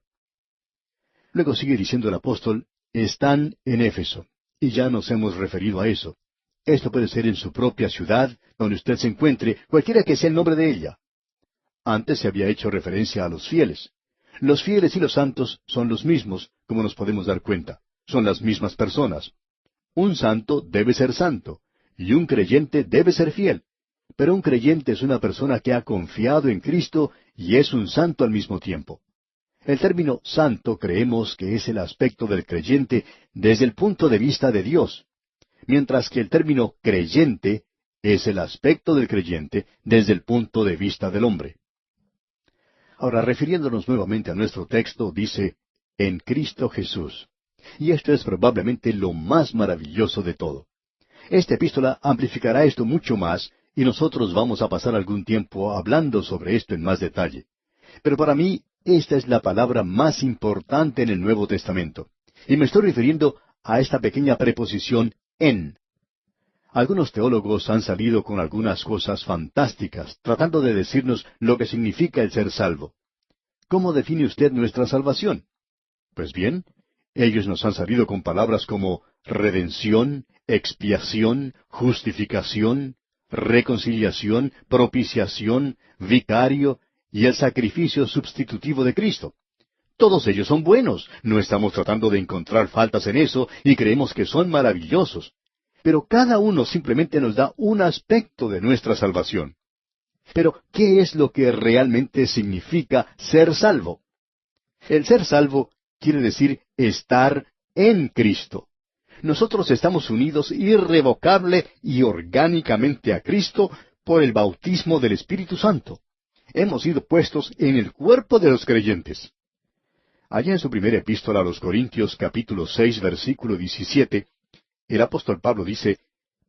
Luego sigue diciendo el apóstol, están en Éfeso. Y ya nos hemos referido a eso. Esto puede ser en su propia ciudad, donde usted se encuentre, cualquiera que sea el nombre de ella. Antes se había hecho referencia a los fieles. Los fieles y los santos son los mismos, como nos podemos dar cuenta. Son las mismas personas. Un santo debe ser santo, y un creyente debe ser fiel. Pero un creyente es una persona que ha confiado en Cristo y es un santo al mismo tiempo. El término santo creemos que es el aspecto del creyente desde el punto de vista de Dios, mientras que el término creyente es el aspecto del creyente desde el punto de vista del hombre. Ahora, refiriéndonos nuevamente a nuestro texto, dice, en Cristo Jesús. Y esto es probablemente lo más maravilloso de todo. Esta epístola amplificará esto mucho más, y nosotros vamos a pasar algún tiempo hablando sobre esto en más detalle. Pero para mí, esta es la palabra más importante en el Nuevo Testamento. Y me estoy refiriendo a esta pequeña preposición en. Algunos teólogos han salido con algunas cosas fantásticas, tratando de decirnos lo que significa el ser salvo. ¿Cómo define usted nuestra salvación? Pues bien, ellos nos han salido con palabras como redención, expiación, justificación, reconciliación, propiciación, vicario y el sacrificio sustitutivo de Cristo. Todos ellos son buenos, no estamos tratando de encontrar faltas en eso y creemos que son maravillosos. Pero cada uno simplemente nos da un aspecto de nuestra salvación. Pero, ¿qué es lo que realmente significa ser salvo? El ser salvo quiere decir estar en Cristo. Nosotros estamos unidos irrevocable y orgánicamente a Cristo por el bautismo del Espíritu Santo. Hemos sido puestos en el cuerpo de los creyentes. Allá en su primera epístola a los Corintios, capítulo 6, versículo 17, el apóstol Pablo dice,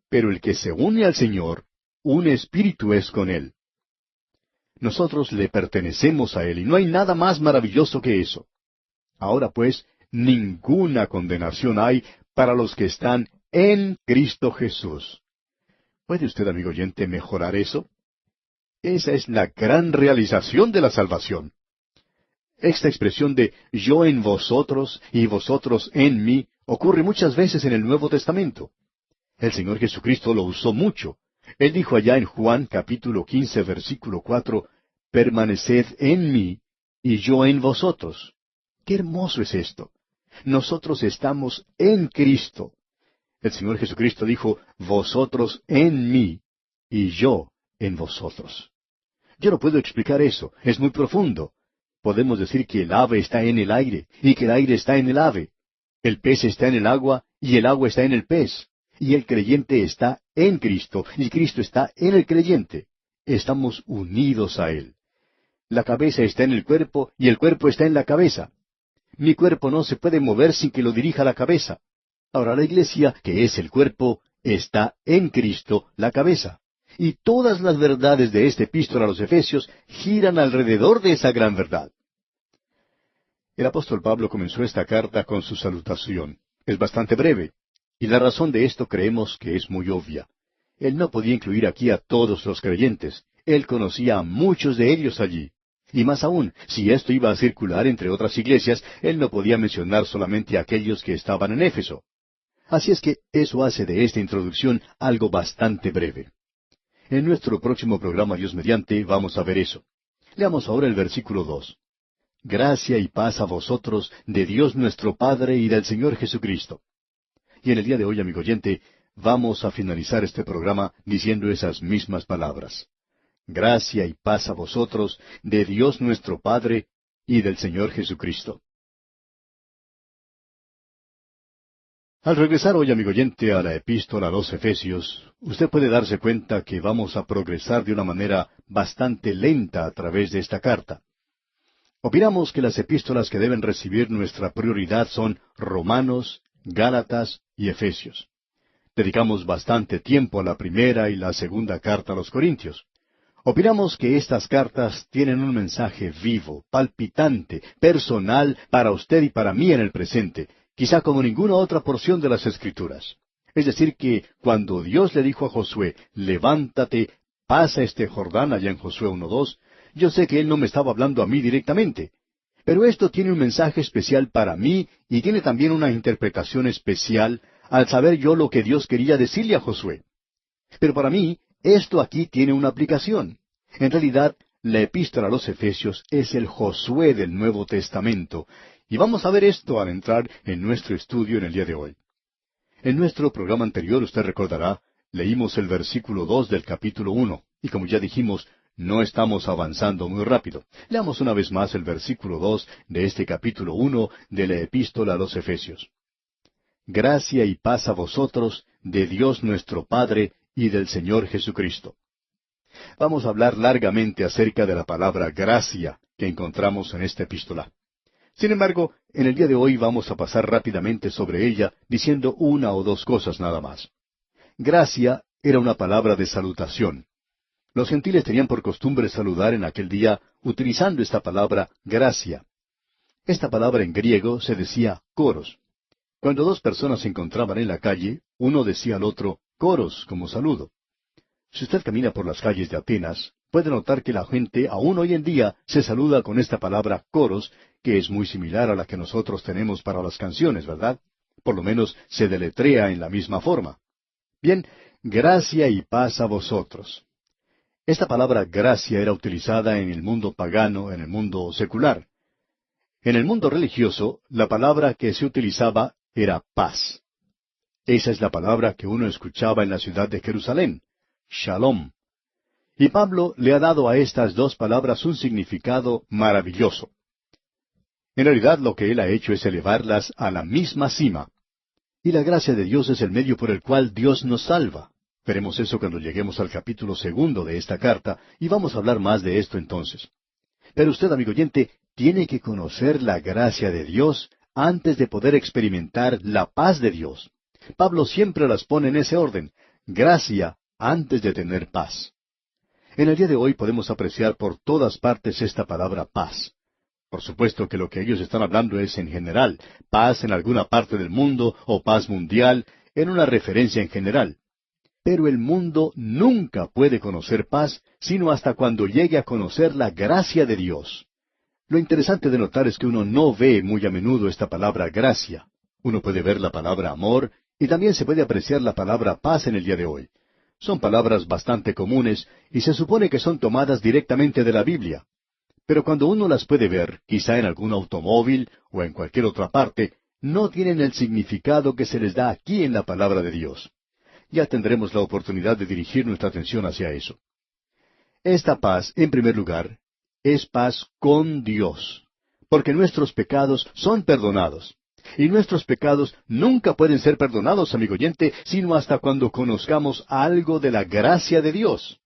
«Pero el que se une al Señor, un espíritu es con él». Nosotros le pertenecemos a Él y no hay nada más maravilloso que eso. Ahora pues, ninguna condenación hay para los que están en Cristo Jesús. ¿Puede usted, amigo oyente, mejorar eso? Esa es la gran realización de la salvación. Esta expresión de yo en vosotros y vosotros en mí ocurre muchas veces en el Nuevo Testamento. El Señor Jesucristo lo usó mucho. Él dijo allá en Juan capítulo 15, versículo 4, «Permaneced en mí y yo en vosotros». ¡Qué hermoso es esto! Nosotros estamos en Cristo. El Señor Jesucristo dijo, «Vosotros en mí y yo en vosotros». Yo no puedo explicar eso, es muy profundo. Podemos decir que el ave está en el aire y que el aire está en el ave. El pez está en el agua y el agua está en el pez. Y el creyente está en Cristo y Cristo está en el creyente. Estamos unidos a Él. La cabeza está en el cuerpo y el cuerpo está en la cabeza. Mi cuerpo no se puede mover sin que lo dirija la cabeza. Ahora la iglesia, que es el cuerpo, está en Cristo, la cabeza. Y todas las verdades de esta epístola a los Efesios giran alrededor de esa gran verdad. El apóstol Pablo comenzó esta carta con su salutación. Es bastante breve. Y la razón de esto creemos que es muy obvia. Él no podía incluir aquí a todos los creyentes. Él conocía a muchos de ellos allí. Y más aún, si esto iba a circular entre otras iglesias, él no podía mencionar solamente a aquellos que estaban en Éfeso. Así es que eso hace de esta introducción algo bastante breve. En nuestro próximo programa, Dios mediante, vamos a ver eso. Leamos ahora el versículo 2. «Gracia y paz a vosotros de Dios nuestro Padre y del Señor Jesucristo». Y en el día de hoy, amigo oyente, vamos a finalizar este programa diciendo esas mismas palabras. Gracia y paz a vosotros de Dios nuestro Padre y del Señor Jesucristo. Al regresar hoy, amigo oyente, a la epístola a los Efesios, usted puede darse cuenta que vamos a progresar de una manera bastante lenta a través de esta carta. Opinamos que las epístolas que deben recibir nuestra prioridad son Romanos, Gálatas y Efesios. Dedicamos bastante tiempo a la primera y la segunda carta a los Corintios. Opinamos que estas cartas tienen un mensaje vivo, palpitante, personal para usted y para mí en el presente, quizá como ninguna otra porción de las Escrituras. Es decir, que cuando Dios le dijo a Josué, «Levántate, pasa este Jordán», allá en Josué 1:2, yo sé que Él no me estaba hablando a mí directamente. Pero esto tiene un mensaje especial para mí y tiene también una interpretación especial al saber yo lo que Dios quería decirle a Josué. Pero para mí, esto aquí tiene una aplicación. En realidad, la epístola a los Efesios es el Josué del Nuevo Testamento, y vamos a ver esto al entrar en nuestro estudio en el día de hoy. En nuestro programa anterior, usted recordará, leímos el versículo 2 del capítulo 1, y como ya dijimos, no estamos avanzando muy rápido. Leamos una vez más el versículo 2 de este capítulo 1 de la epístola a los Efesios. Gracia y paz a vosotros de Dios nuestro Padre y del Señor Jesucristo. Vamos a hablar largamente acerca de la palabra gracia que encontramos en esta epístola. Sin embargo, en el día de hoy vamos a pasar rápidamente sobre ella diciendo una o dos cosas nada más. Gracia era una palabra de salutación. Los gentiles tenían por costumbre saludar en aquel día utilizando esta palabra gracia. Esta palabra en griego se decía coros. Cuando dos personas se encontraban en la calle, uno decía al otro coros como saludo. Si usted camina por las calles de Atenas, puede notar que la gente aún hoy en día se saluda con esta palabra coros, que es muy similar a la que nosotros tenemos para las canciones, ¿verdad? Por lo menos se deletrea en la misma forma. Bien, gracia y paz a vosotros. Esta palabra gracia era utilizada en el mundo pagano, en el mundo secular. En el mundo religioso, la palabra que se utilizaba era paz. Esa es la palabra que uno escuchaba en la ciudad de Jerusalén, shalom. Y Pablo le ha dado a estas dos palabras un significado maravilloso. En realidad lo que él ha hecho es elevarlas a la misma cima. Y la gracia de Dios es el medio por el cual Dios nos salva. Veremos eso cuando lleguemos al capítulo 2 de esta carta, y vamos a hablar más de esto entonces. Pero usted, amigo oyente, tiene que conocer la gracia de Dios antes de poder experimentar la paz de Dios. Pablo siempre las pone en ese orden: gracia antes de tener paz. En el día de hoy podemos apreciar por todas partes esta palabra paz. Por supuesto que lo que ellos están hablando es en general, paz en alguna parte del mundo o paz mundial, en una referencia en general. Pero el mundo nunca puede conocer paz sino hasta cuando llegue a conocer la gracia de Dios. Lo interesante de notar es que uno no ve muy a menudo esta palabra gracia. Uno puede ver la palabra amor y también se puede apreciar la palabra paz en el día de hoy. Son palabras bastante comunes y se supone que son tomadas directamente de la Biblia. Pero cuando uno las puede ver, quizá en algún automóvil o en cualquier otra parte, no tienen el significado que se les da aquí en la palabra de Dios. Ya tendremos la oportunidad de dirigir nuestra atención hacia eso. Esta paz, en primer lugar, es paz con Dios, porque nuestros pecados son perdonados. Y nuestros pecados nunca pueden ser perdonados, amigo oyente, sino hasta cuando conozcamos algo de la gracia de Dios.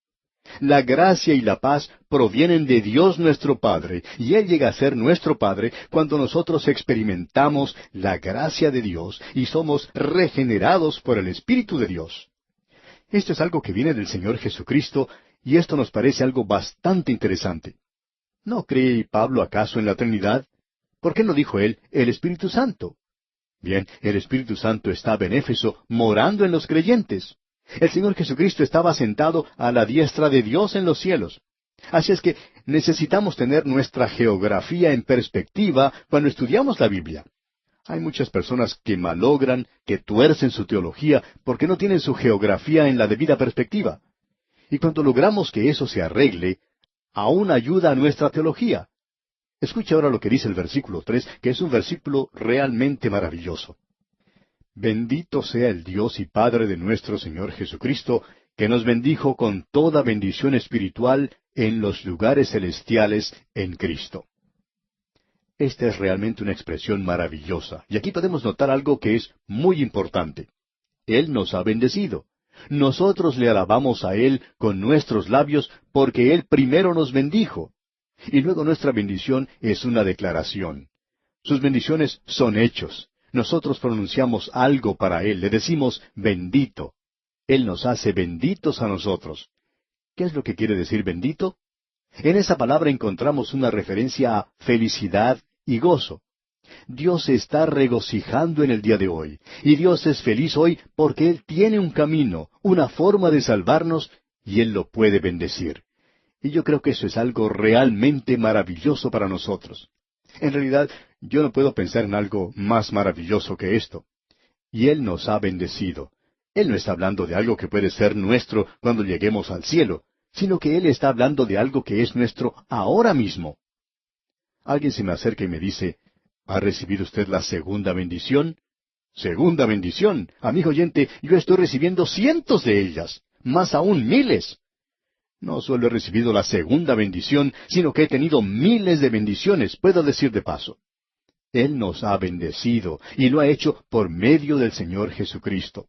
La gracia y la paz provienen de Dios nuestro Padre, y Él llega a ser nuestro Padre cuando nosotros experimentamos la gracia de Dios y somos regenerados por el Espíritu de Dios. Esto es algo que viene del Señor Jesucristo, y esto nos parece algo bastante interesante. ¿No cree Pablo acaso en la Trinidad? ¿Por qué no dijo él el Espíritu Santo? Bien, el Espíritu Santo estaba en Éfeso morando en los creyentes. El Señor Jesucristo estaba sentado a la diestra de Dios en los cielos. Así es que necesitamos tener nuestra geografía en perspectiva cuando estudiamos la Biblia. Hay muchas personas que malogran, que tuercen su teología porque no tienen su geografía en la debida perspectiva. Y cuando logramos que eso se arregle, aún ayuda a nuestra teología. Escuche ahora lo que dice el versículo 3, que es un versículo realmente maravilloso. Bendito sea el Dios y Padre de nuestro Señor Jesucristo, que nos bendijo con toda bendición espiritual en los lugares celestiales en Cristo. Esta es realmente una expresión maravillosa, y aquí podemos notar algo que es muy importante. Él nos ha bendecido. Nosotros le alabamos a Él con nuestros labios porque Él primero nos bendijo. Y luego nuestra bendición es una declaración. Sus bendiciones son hechos. Nosotros pronunciamos algo para Él, le decimos bendito. Él nos hace benditos a nosotros. ¿Qué es lo que quiere decir bendito? En esa palabra encontramos una referencia a felicidad y gozo. Dios se está regocijando en el día de hoy, y Dios es feliz hoy porque Él tiene un camino, una forma de salvarnos, y Él lo puede bendecir. Y yo creo que eso es algo realmente maravilloso para nosotros. En realidad, yo no puedo pensar en algo más maravilloso que esto. Y Él nos ha bendecido. Él no está hablando de algo que puede ser nuestro cuando lleguemos al cielo, sino que Él está hablando de algo que es nuestro ahora mismo. Alguien se me acerca y me dice, ¿ha recibido usted la segunda bendición? ¿Segunda bendición? Amigo oyente, yo estoy recibiendo cientos de ellas, más aún miles. No solo he recibido la segunda bendición, sino que he tenido miles de bendiciones, puedo decir de paso. Él nos ha bendecido, y lo ha hecho por medio del Señor Jesucristo.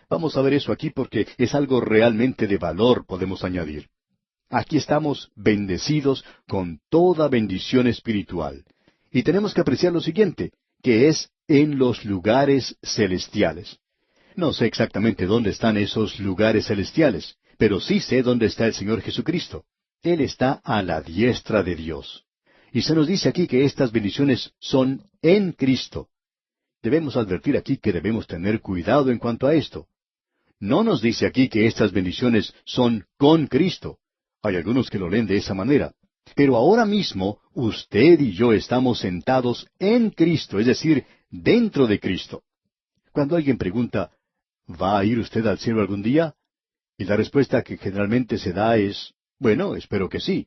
Vamos a ver eso aquí porque es algo realmente de valor, podemos añadir. Aquí estamos bendecidos con toda bendición espiritual. Y tenemos que apreciar lo siguiente, que es en los lugares celestiales. No sé exactamente dónde están esos lugares celestiales, pero sí sé dónde está el Señor Jesucristo. Él está a la diestra de Dios. Y se nos dice aquí que estas bendiciones son en Cristo. Debemos advertir aquí que debemos tener cuidado en cuanto a esto. No nos dice aquí que estas bendiciones son con Cristo. Hay algunos que lo leen de esa manera. Pero ahora mismo usted y yo estamos sentados en Cristo, es decir, dentro de Cristo. Cuando alguien pregunta, ¿va a ir usted al cielo algún día? Y la respuesta que generalmente se da es, bueno, espero que sí.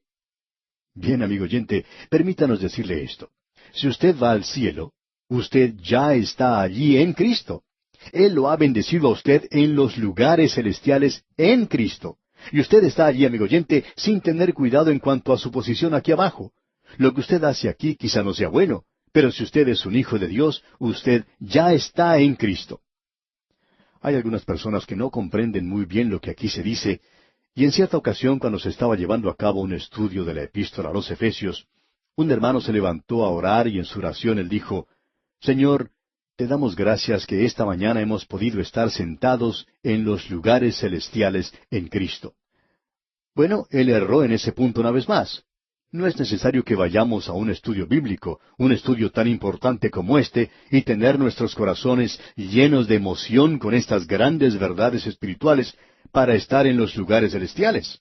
Bien, amigo oyente, permítanos decirle esto. Si usted va al cielo, usted ya está allí en Cristo. Él lo ha bendecido a usted en los lugares celestiales en Cristo. Y usted está allí, amigo oyente, sin tener cuidado en cuanto a su posición aquí abajo. Lo que usted hace aquí quizá no sea bueno, pero si usted es un hijo de Dios, usted ya está en Cristo. Hay algunas personas que no comprenden muy bien lo que aquí se dice, y en cierta ocasión, cuando se estaba llevando a cabo un estudio de la epístola a los Efesios, un hermano se levantó a orar y en su oración él dijo, Señor, te damos gracias que esta mañana hemos podido estar sentados en los lugares celestiales en Cristo. Bueno, él erró en ese punto una vez más. No es necesario que vayamos a un estudio bíblico, un estudio tan importante como este, y tener nuestros corazones llenos de emoción con estas grandes verdades espirituales para estar en los lugares celestiales.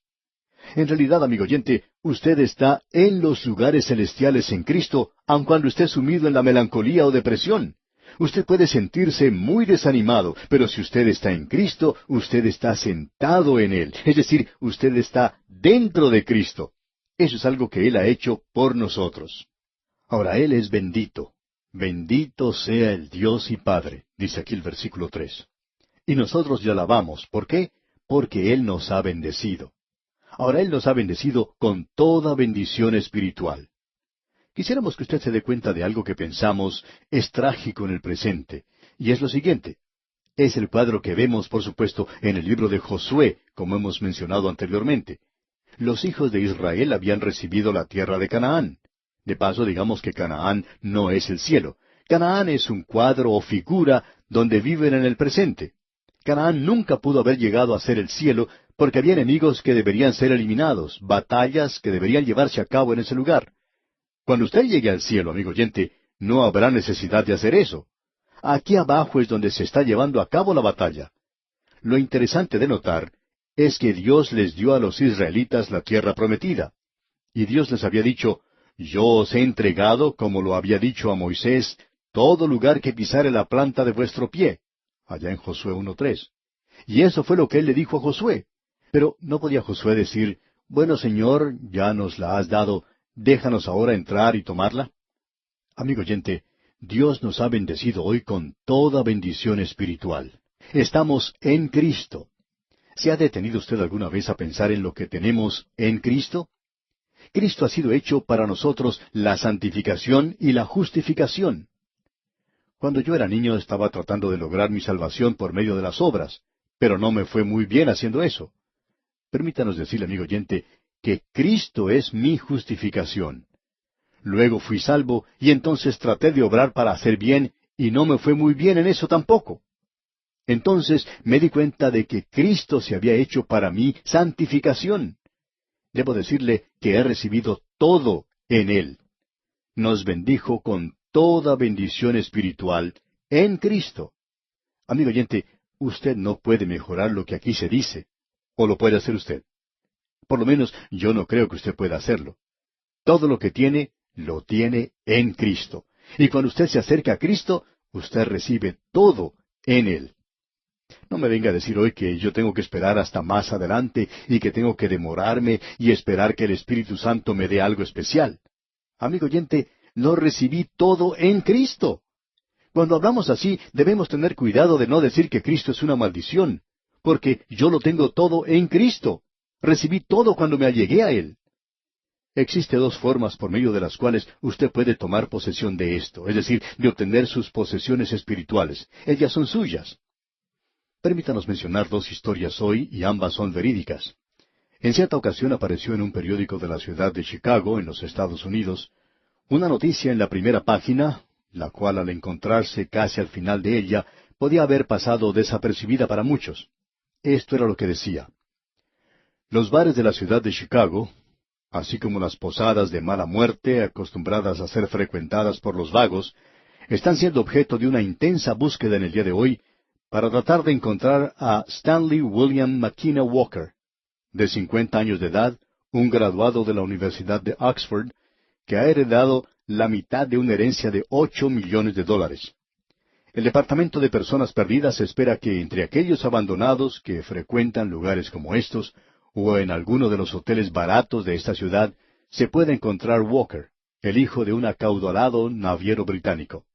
En realidad, amigo oyente, usted está en los lugares celestiales en Cristo, aun cuando esté sumido en la melancolía o depresión. Usted puede sentirse muy desanimado, pero si usted está en Cristo, usted está sentado en Él. Es decir, usted está dentro de Cristo. Eso es algo que Él ha hecho por nosotros. Ahora, Él es bendito. Bendito sea el Dios y Padre, dice aquí el versículo 3. Y nosotros le alabamos. ¿Por qué? Porque Él nos ha bendecido. Ahora Él nos ha bendecido con toda bendición espiritual. Quisiéramos que usted se dé cuenta de algo que pensamos es trágico en el presente, y es lo siguiente. Es el cuadro que vemos, por supuesto, en el libro de Josué, como hemos mencionado anteriormente. Los hijos de Israel habían recibido la tierra de Canaán. De paso, digamos que Canaán no es el cielo. Canaán es un cuadro o figura donde viven en el presente. Canaán nunca pudo haber llegado a ser el cielo porque había enemigos que deberían ser eliminados, batallas que deberían llevarse a cabo en ese lugar. Cuando usted llegue al cielo, amigo oyente, no habrá necesidad de hacer eso. Aquí abajo es donde se está llevando a cabo la batalla. Lo interesante de notar es que Dios les dio a los israelitas la tierra prometida. Y Dios les había dicho, yo os he entregado, como lo había dicho a Moisés, todo lugar que pisare la planta de vuestro pie. Allá en Josué 1:3. Y eso fue lo que él le dijo a Josué. Pero no podía Josué decir, bueno, Señor, ya nos la has dado, déjanos ahora entrar y tomarla. Amigo oyente, Dios nos ha bendecido hoy con toda bendición espiritual. Estamos en Cristo. ¿Se ha detenido usted alguna vez a pensar en lo que tenemos en Cristo? Cristo ha sido hecho para nosotros la santificación y la justificación. Cuando yo era niño estaba tratando de lograr mi salvación por medio de las obras, pero no me fue muy bien haciendo eso. Permítanos decirle, amigo oyente, que Cristo es mi justificación. Luego fui salvo y entonces traté de obrar para hacer bien y no me fue muy bien en eso tampoco. Entonces me di cuenta de que Cristo se había hecho para mí santificación. Debo decirle que he recibido todo en Él. Nos bendijo con toda bendición espiritual en Cristo. Amigo oyente, usted no puede mejorar lo que aquí se dice. ¿O lo puede hacer usted? Por lo menos yo no creo que usted pueda hacerlo. Todo lo que tiene, lo tiene en Cristo. Y cuando usted se acerca a Cristo, usted recibe todo en Él. No me venga a decir hoy que yo tengo que esperar hasta más adelante y que tengo que demorarme y esperar que el Espíritu Santo me dé algo especial. Amigo oyente, lo recibí todo en Cristo. Cuando hablamos así, debemos tener cuidado de no decir que Cristo es una maldición, porque yo lo tengo todo en Cristo. Recibí todo cuando me allegué a Él. Existe dos formas por medio de las cuales usted puede tomar posesión de esto, es decir, de obtener sus posesiones espirituales. Ellas son suyas. Permítanos mencionar dos historias hoy y ambas son verídicas. En cierta ocasión apareció en un periódico de la ciudad de Chicago, en los Estados Unidos, una noticia en la primera página, la cual al encontrarse casi al final de ella, podía haber pasado desapercibida para muchos. Esto era lo que decía. Los bares de la ciudad de Chicago, así como las posadas de mala muerte acostumbradas a ser frecuentadas por los vagos, están siendo objeto de una intensa búsqueda en el día de hoy para tratar de encontrar a Stanley William McKenna Walker, de 50 años de edad, un graduado de la Universidad de Oxford, que ha heredado la mitad de una herencia de $8 millones. El Departamento de Personas Perdidas espera que entre aquellos abandonados que frecuentan lugares como estos, o en alguno de los hoteles baratos de esta ciudad, se pueda encontrar Walker, el hijo de un acaudalado naviero británico.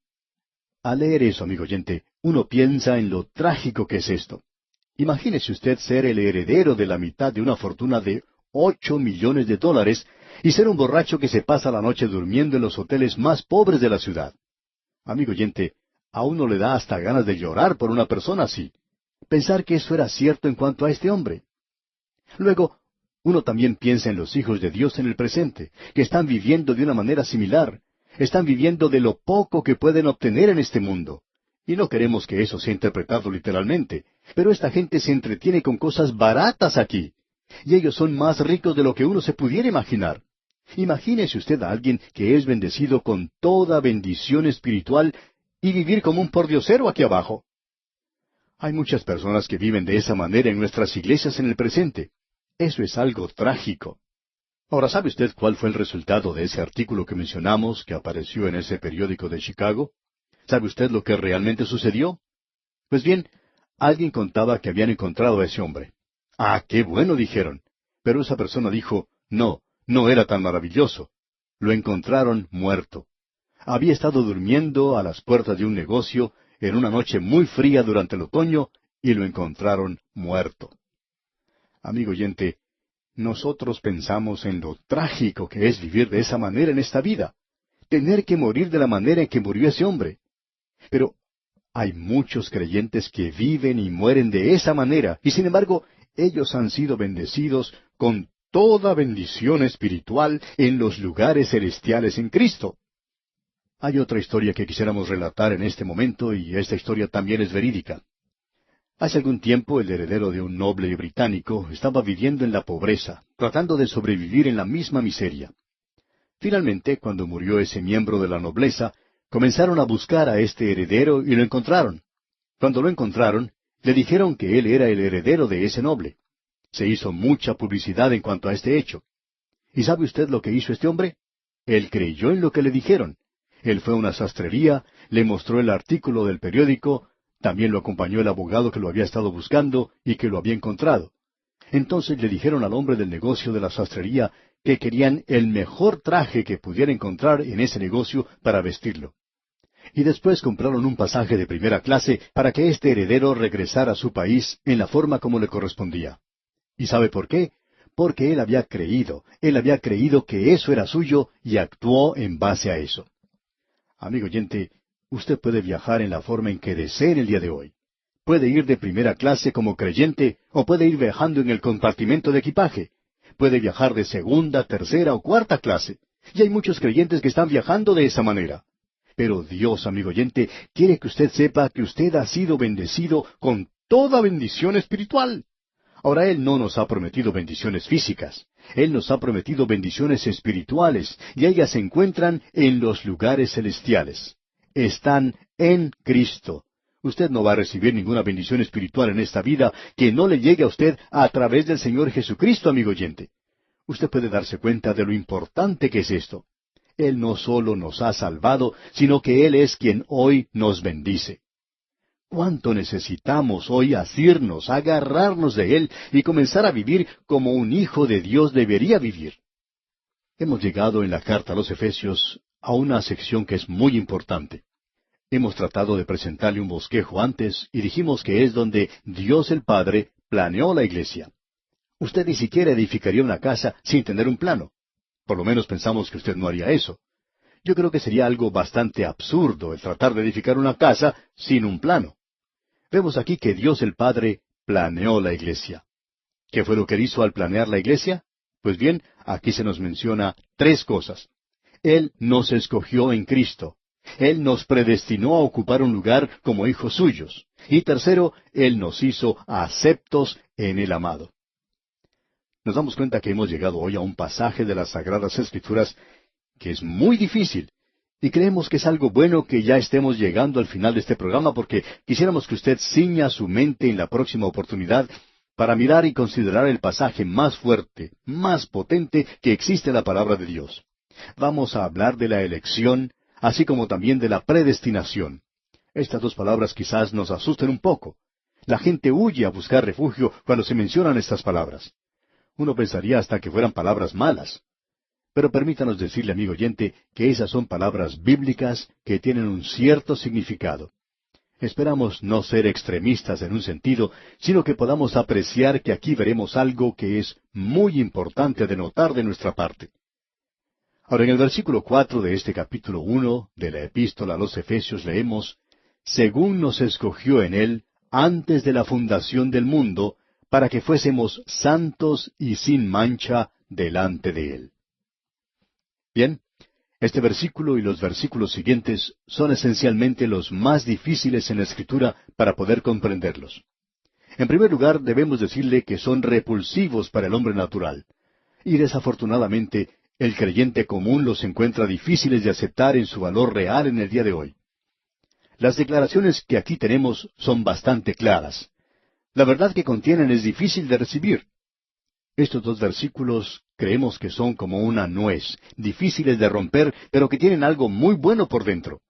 Al leer eso, amigo oyente, uno piensa en lo trágico que es esto. Imagínese usted ser el heredero de la mitad de una fortuna de $8 millones y ser un borracho que se pasa la noche durmiendo en los hoteles más pobres de la ciudad. Amigo oyente, a uno le da hasta ganas de llorar por una persona así. Pensar que eso era cierto en cuanto a este hombre. Luego, uno también piensa en los hijos de Dios en el presente, que están viviendo de una manera similar. Están viviendo de lo poco que pueden obtener en este mundo. Y no queremos que eso sea interpretado literalmente, pero esta gente se entretiene con cosas baratas aquí. Y ellos son más ricos de lo que uno se pudiera imaginar. Imagínese usted a alguien que es bendecido con toda bendición espiritual y vivir como un pordiosero aquí abajo. Hay muchas personas que viven de esa manera en nuestras iglesias en el presente. Eso es algo trágico. Ahora, ¿sabe usted cuál fue el resultado de ese artículo que mencionamos que apareció en ese periódico de Chicago? ¿Sabe usted lo que realmente sucedió? Pues bien, alguien contaba que habían encontrado a ese hombre. Ah, qué bueno, dijeron. Pero esa persona dijo, no, no era tan maravilloso. Lo encontraron muerto. Había estado durmiendo a las puertas de un negocio en una noche muy fría durante el otoño y lo encontraron muerto. Amigo oyente, nosotros pensamos en lo trágico que es vivir de esa manera en esta vida, tener que morir de la manera en que murió ese hombre. Pero hay muchos creyentes que viven y mueren de esa manera, y sin embargo, ellos han sido bendecidos con toda bendición espiritual en los lugares celestiales en Cristo. Hay otra historia que quisiéramos relatar en este momento, y esta historia también es verídica. Hace algún tiempo el heredero de un noble británico estaba viviendo en la pobreza, tratando de sobrevivir en la misma miseria. Finalmente, cuando murió ese miembro de la nobleza, comenzaron a buscar a este heredero y lo encontraron. Cuando lo encontraron, le dijeron que él era el heredero de ese noble. Se hizo mucha publicidad en cuanto a este hecho. ¿Y sabe usted lo que hizo este hombre? Él creyó en lo que le dijeron. Él fue a una sastrería, le mostró el artículo del periódico, también lo acompañó el abogado que lo había estado buscando y que lo había encontrado. Entonces le dijeron al hombre del negocio de la sastrería que querían el mejor traje que pudiera encontrar en ese negocio para vestirlo. Y después compraron un pasaje de primera clase para que este heredero regresara a su país en la forma como le correspondía. ¿Y sabe por qué? Porque él había creído que eso era suyo y actuó en base a eso. Amigo oyente, usted puede viajar en la forma en que desee en el día de hoy. Puede ir de primera clase como creyente o puede ir viajando en el compartimento de equipaje. Puede viajar de segunda, tercera o cuarta clase. Y hay muchos creyentes que están viajando de esa manera. Pero Dios, amigo oyente, quiere que usted sepa que usted ha sido bendecido con toda bendición espiritual. Ahora Él no nos ha prometido bendiciones físicas. Él nos ha prometido bendiciones espirituales, y ellas se encuentran en los lugares celestiales. Están en Cristo. Usted no va a recibir ninguna bendición espiritual en esta vida que no le llegue a usted a través del Señor Jesucristo, amigo oyente. Usted puede darse cuenta de lo importante que es esto. Él no solo nos ha salvado, sino que Él es quien hoy nos bendice. ¿Cuánto necesitamos hoy asirnos, agarrarnos de Él y comenzar a vivir como un hijo de Dios debería vivir? Hemos llegado en la carta a los Efesios a una sección que es muy importante. Hemos tratado de presentarle un bosquejo antes y dijimos que es donde Dios el Padre planeó la iglesia. Usted ni siquiera edificaría una casa sin tener un plano. Por lo menos pensamos que usted no haría eso. Yo creo que sería algo bastante absurdo el tratar de edificar una casa sin un plano. Vemos aquí que Dios el Padre planeó la iglesia. ¿Qué fue lo que hizo al planear la iglesia? Pues bien, aquí se nos menciona tres cosas. Él nos escogió en Cristo. Él nos predestinó a ocupar un lugar como hijos suyos. Y tercero, Él nos hizo aceptos en el amado. Nos damos cuenta que hemos llegado hoy a un pasaje de las Sagradas Escrituras que es muy difícil. Y creemos que es algo bueno que ya estemos llegando al final de este programa porque quisiéramos que usted ciña su mente en la próxima oportunidad para mirar y considerar el pasaje más fuerte, más potente que existe en la palabra de Dios. Vamos a hablar de la elección, así como también de la predestinación. Estas dos palabras quizás nos asusten un poco. La gente huye a buscar refugio cuando se mencionan estas palabras. Uno pensaría hasta que fueran palabras malas. Pero permítanos decirle, amigo oyente, que esas son palabras bíblicas que tienen un cierto significado. Esperamos no ser extremistas en un sentido, sino que podamos apreciar que aquí veremos algo que es muy importante de notar de nuestra parte. Ahora, en el versículo 4 de este capítulo 1 de la Epístola a los Efesios leemos, según nos escogió en Él antes de la fundación del mundo, para que fuésemos santos y sin mancha delante de Él. Bien, este versículo y los versículos siguientes son esencialmente los más difíciles en la Escritura para poder comprenderlos. En primer lugar, debemos decirle que son repulsivos para el hombre natural. Y desafortunadamente, el creyente común los encuentra difíciles de aceptar en su valor real en el día de hoy. Las declaraciones que aquí tenemos son bastante claras. La verdad que contienen es difícil de recibir. Estos dos versículos creemos que son como una nuez, difíciles de romper, pero que tienen algo muy bueno por dentro.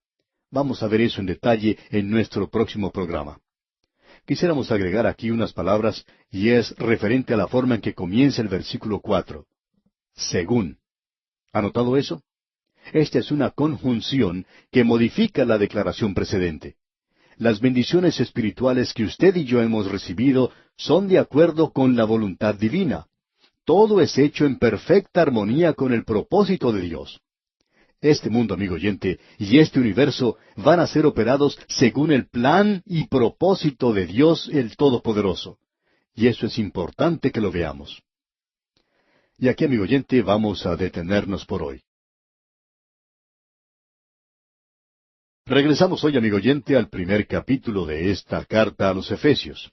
Vamos a ver eso en detalle en nuestro próximo programa. Quisiéramos agregar aquí unas palabras, y es referente a la forma en que comienza el versículo 4. Según. ¿Ha notado eso? Esta es una conjunción que modifica la declaración precedente. Las bendiciones espirituales que usted y yo hemos recibido son de acuerdo con la voluntad divina. Todo es hecho en perfecta armonía con el propósito de Dios. Este mundo, amigo oyente, y este universo van a ser operados según el plan y propósito de Dios el Todopoderoso. Y eso es importante que lo veamos. Y aquí, amigo oyente, vamos a detenernos por hoy. Regresamos hoy, amigo oyente, al primer capítulo de esta carta a los Efesios.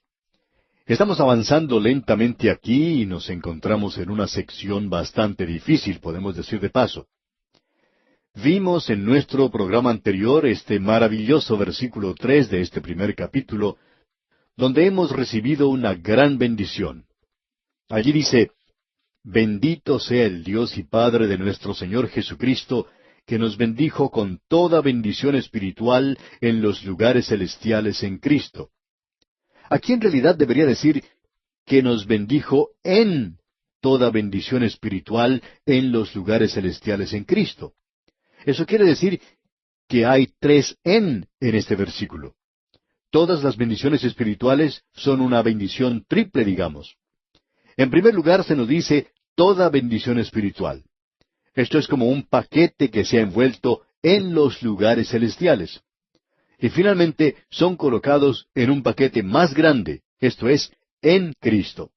Estamos avanzando lentamente aquí y nos encontramos en una sección bastante difícil, podemos decir de paso. Vimos en nuestro programa anterior este maravilloso versículo 3 de este primer capítulo, donde hemos recibido una gran bendición. Allí dice, bendito sea el Dios y Padre de nuestro Señor Jesucristo, que nos bendijo con toda bendición espiritual en los lugares celestiales en Cristo. Aquí en realidad debería decir que nos bendijo en toda bendición espiritual en los lugares celestiales en Cristo. Eso quiere decir que hay tres en este versículo. Todas las bendiciones espirituales son una bendición triple, digamos. En primer lugar se nos dice toda bendición espiritual. Esto es como un paquete que se ha envuelto en los lugares celestiales. Y finalmente son colocados en un paquete más grande, esto es, en Cristo.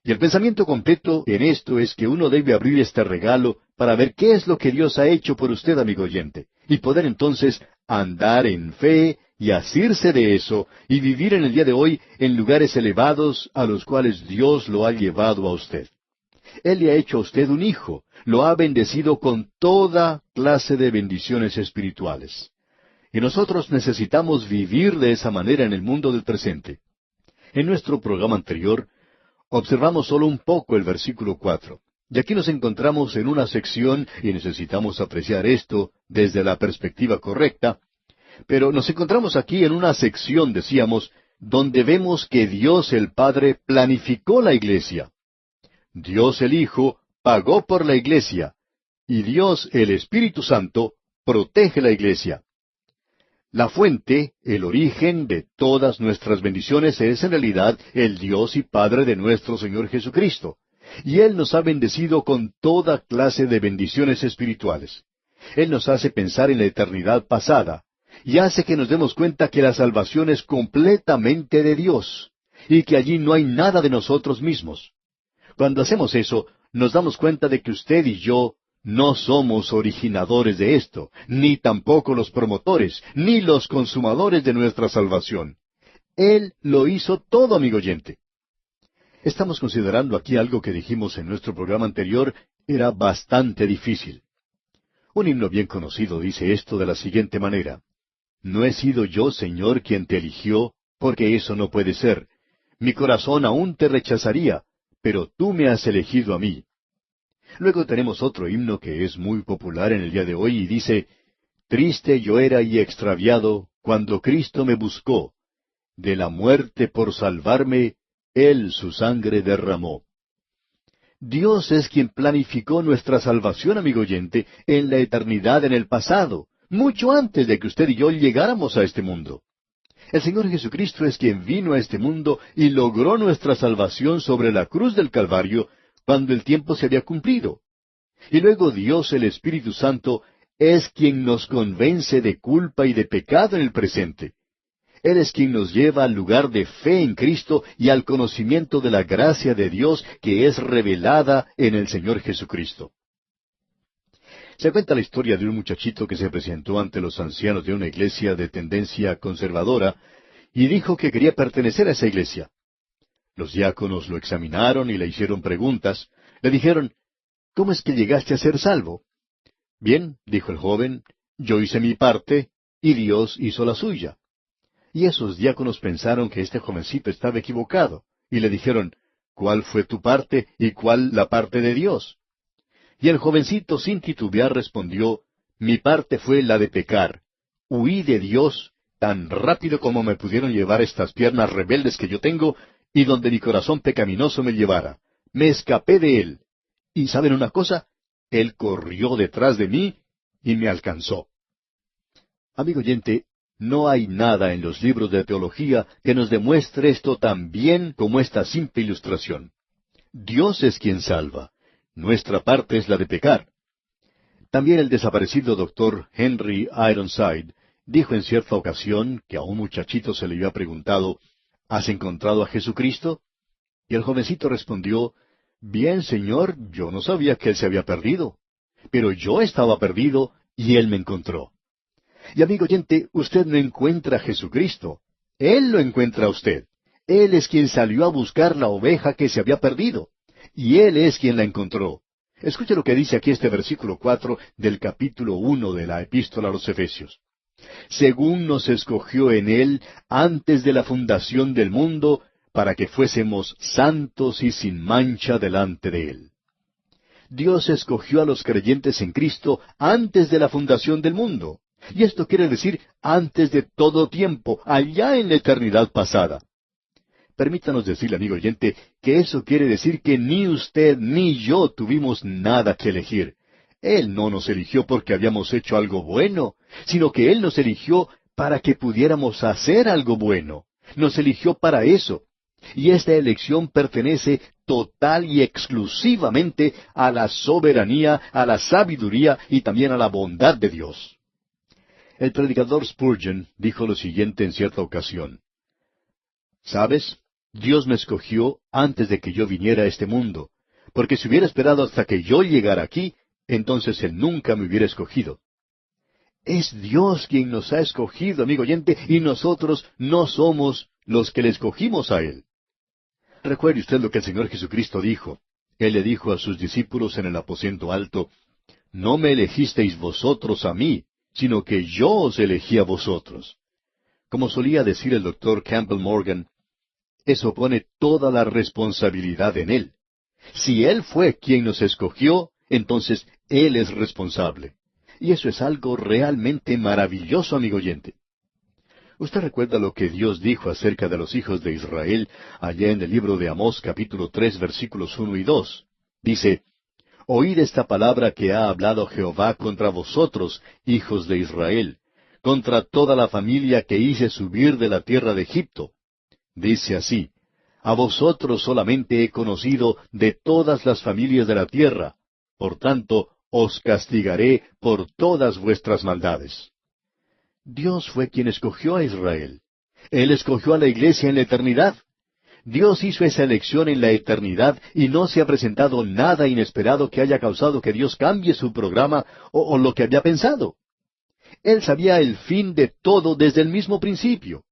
Y el pensamiento completo en esto es que uno debe abrir este regalo para ver qué es lo que Dios ha hecho por usted, amigo oyente, y poder entonces andar en fe y asirse de eso y vivir en el día de hoy en lugares elevados a los cuales Dios lo ha llevado a usted. Él le ha hecho a usted un hijo, lo ha bendecido con toda clase de bendiciones espirituales. Y nosotros necesitamos vivir de esa manera en el mundo del presente. En nuestro programa anterior, observamos solo un poco el versículo 4. Y aquí nos encontramos en una sección, y necesitamos apreciar esto desde la perspectiva correcta, pero nos encontramos aquí en una sección, decíamos, donde vemos que Dios el Padre planificó la iglesia. Dios el Hijo pagó por la iglesia, y Dios el Espíritu Santo protege la iglesia. La fuente, el origen de todas nuestras bendiciones es en realidad el Dios y Padre de nuestro Señor Jesucristo. Y Él nos ha bendecido con toda clase de bendiciones espirituales. Él nos hace pensar en la eternidad pasada, y hace que nos demos cuenta que la salvación es completamente de Dios, y que allí no hay nada de nosotros mismos. Cuando hacemos eso, nos damos cuenta de que usted y yo no somos originadores de esto, ni tampoco los promotores, ni los consumadores de nuestra salvación. Él lo hizo todo, amigo oyente. Estamos considerando aquí algo que dijimos en nuestro programa anterior, era bastante difícil. Un himno bien conocido dice esto de la siguiente manera: No he sido yo, Señor, quien te eligió, porque eso no puede ser. Mi corazón aún te rechazaría, pero tú me has elegido a mí. Luego tenemos otro himno que es muy popular en el día de hoy y dice, Triste yo era y extraviado cuando Cristo me buscó. De la muerte por salvarme, Él su sangre derramó. Dios es quien planificó nuestra salvación, amigo oyente, en la eternidad en el pasado, mucho antes de que usted y yo llegáramos a este mundo. El Señor Jesucristo es quien vino a este mundo y logró nuestra salvación sobre la cruz del Calvario cuando el tiempo se había cumplido. Y luego Dios, el Espíritu Santo, es quien nos convence de culpa y de pecado en el presente. Él es quien nos lleva al lugar de fe en Cristo y al conocimiento de la gracia de Dios que es revelada en el Señor Jesucristo. Se cuenta la historia de un muchachito que se presentó ante los ancianos de una iglesia de tendencia conservadora y dijo que quería pertenecer a esa iglesia. Los diáconos lo examinaron y le hicieron preguntas. Le dijeron, ¿cómo es que llegaste a ser salvo? Bien, dijo el joven, yo hice mi parte y Dios hizo la suya. Y esos diáconos pensaron que este jovencito estaba equivocado, y le dijeron, ¿cuál fue tu parte y cuál la parte de Dios? Y el jovencito sin titubear respondió, mi parte fue la de pecar. Huí de Dios tan rápido como me pudieron llevar estas piernas rebeldes que yo tengo, y donde mi corazón pecaminoso me llevara. Me escapé de él. Y ¿saben una cosa? Él corrió detrás de mí y me alcanzó. Amigo oyente, no hay nada en los libros de teología que nos demuestre esto tan bien como esta simple ilustración. Dios es quien salva. Nuestra parte es la de pecar. También el desaparecido doctor Henry Ironside dijo en cierta ocasión que a un muchachito se le había preguntado, ¿has encontrado a Jesucristo? Y el jovencito respondió, bien, señor, yo no sabía que él se había perdido. Pero yo estaba perdido y él me encontró. Y amigo oyente, usted no encuentra a Jesucristo. Él lo encuentra a usted. Él es quien salió a buscar la oveja que se había perdido. Y Él es quien la encontró. Escuche lo que dice aquí este versículo 4 del capítulo 1 de la Epístola a los Efesios. Según nos escogió en Él antes de la fundación del mundo, para que fuésemos santos y sin mancha delante de Él. Dios escogió a los creyentes en Cristo antes de la fundación del mundo. Y esto quiere decir antes de todo tiempo, allá en la eternidad pasada. Permítanos decirle, amigo oyente, que eso quiere decir que ni usted ni yo tuvimos nada que elegir. Él no nos eligió porque habíamos hecho algo bueno, sino que Él nos eligió para que pudiéramos hacer algo bueno. Nos eligió para eso. Y esta elección pertenece total y exclusivamente a la soberanía, a la sabiduría y también a la bondad de Dios. El predicador Spurgeon dijo lo siguiente en cierta ocasión. ¿Sabes? Dios me escogió antes de que yo viniera a este mundo, porque si hubiera esperado hasta que yo llegara aquí, entonces Él nunca me hubiera escogido. Es Dios quien nos ha escogido, amigo oyente, y nosotros no somos los que le escogimos a Él. Recuerde usted lo que el Señor Jesucristo dijo. Él le dijo a sus discípulos en el aposento alto, no me elegisteis vosotros a mí, sino que yo os elegí a vosotros. Como solía decir el doctor Campbell Morgan, eso pone toda la responsabilidad en Él. Si Él fue quien nos escogió, entonces Él es responsable. Y eso es algo realmente maravilloso, amigo oyente. Usted recuerda lo que Dios dijo acerca de los hijos de Israel allá en el libro de Amós capítulo 3 versículos 1 y 2. Dice, oíd esta palabra que ha hablado Jehová contra vosotros, hijos de Israel, contra toda la familia que hice subir de la tierra de Egipto. Dice así, a vosotros solamente he conocido de todas las familias de la tierra, por tanto os castigaré por todas vuestras maldades. Dios fue quien escogió a Israel. Él escogió a la iglesia en la eternidad. Dios hizo esa elección en la eternidad y no se ha presentado nada inesperado que haya causado que Dios cambie su programa o lo que había pensado. Él sabía el fin de todo desde el mismo principio.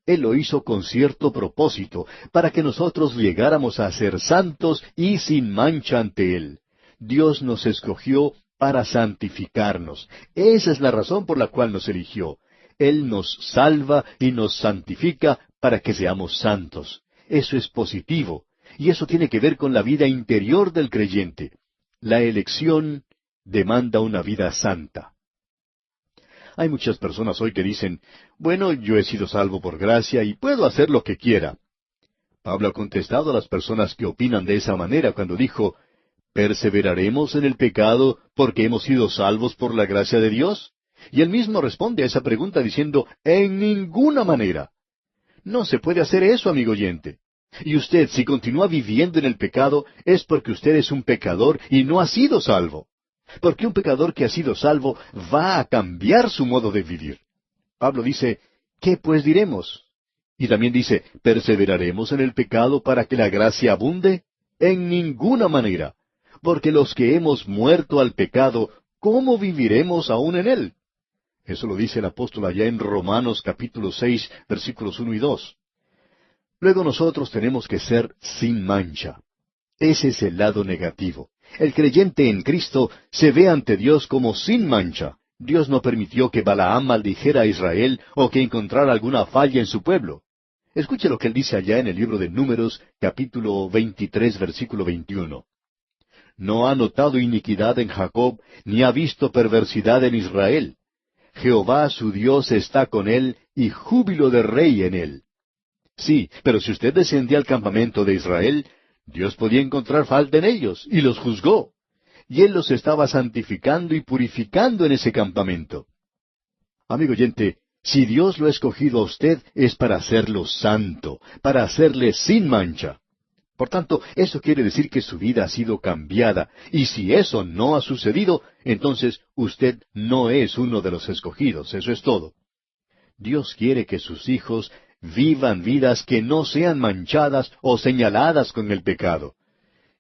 Él lo hizo con cierto propósito, para que nosotros llegáramos a ser santos y sin mancha ante Él. Dios nos escogió para santificarnos. Esa es la razón por la cual nos eligió. Él nos salva y nos santifica para que seamos santos. Eso es positivo, y eso tiene que ver con la vida interior del creyente. La elección demanda una vida santa. Hay muchas personas hoy que dicen, bueno, yo he sido salvo por gracia y puedo hacer lo que quiera. Pablo ha contestado a las personas que opinan de esa manera cuando dijo, ¿perseveraremos en el pecado porque hemos sido salvos por la gracia de Dios? Y él mismo responde a esa pregunta diciendo, en ninguna manera. No se puede hacer eso, amigo oyente. Y usted, si continúa viviendo en el pecado, es porque usted es un pecador y no ha sido salvo. Porque un pecador que ha sido salvo va a cambiar su modo de vivir. Pablo dice, ¿qué pues diremos? Y también dice, ¿perseveraremos en el pecado para que la gracia abunde? En ninguna manera. Porque los que hemos muerto al pecado, ¿cómo viviremos aún en él? Eso lo dice el apóstol allá en Romanos capítulo 6, versículos 1 y 2. Luego nosotros tenemos que ser sin mancha. Ese es el lado negativo. El creyente en Cristo se ve ante Dios como sin mancha. Dios no permitió que Balaam maldijera a Israel o que encontrara alguna falla en su pueblo. Escuche lo que él dice allá en el libro de Números, capítulo 23, versículo 21. No ha notado iniquidad en Jacob, ni ha visto perversidad en Israel. Jehová su Dios está con él, y júbilo de rey en él. Sí, pero si usted descendía al campamento de Israel, Dios podía encontrar falta en ellos, y los juzgó. Y Él los estaba santificando y purificando en ese campamento. Amigo oyente, si Dios lo ha escogido a usted, es para hacerlo santo, para hacerle sin mancha. Por tanto, eso quiere decir que su vida ha sido cambiada, y si eso no ha sucedido, entonces usted no es uno de los escogidos, eso es todo. Dios quiere que sus hijos vivan vidas que no sean manchadas o señaladas con el pecado.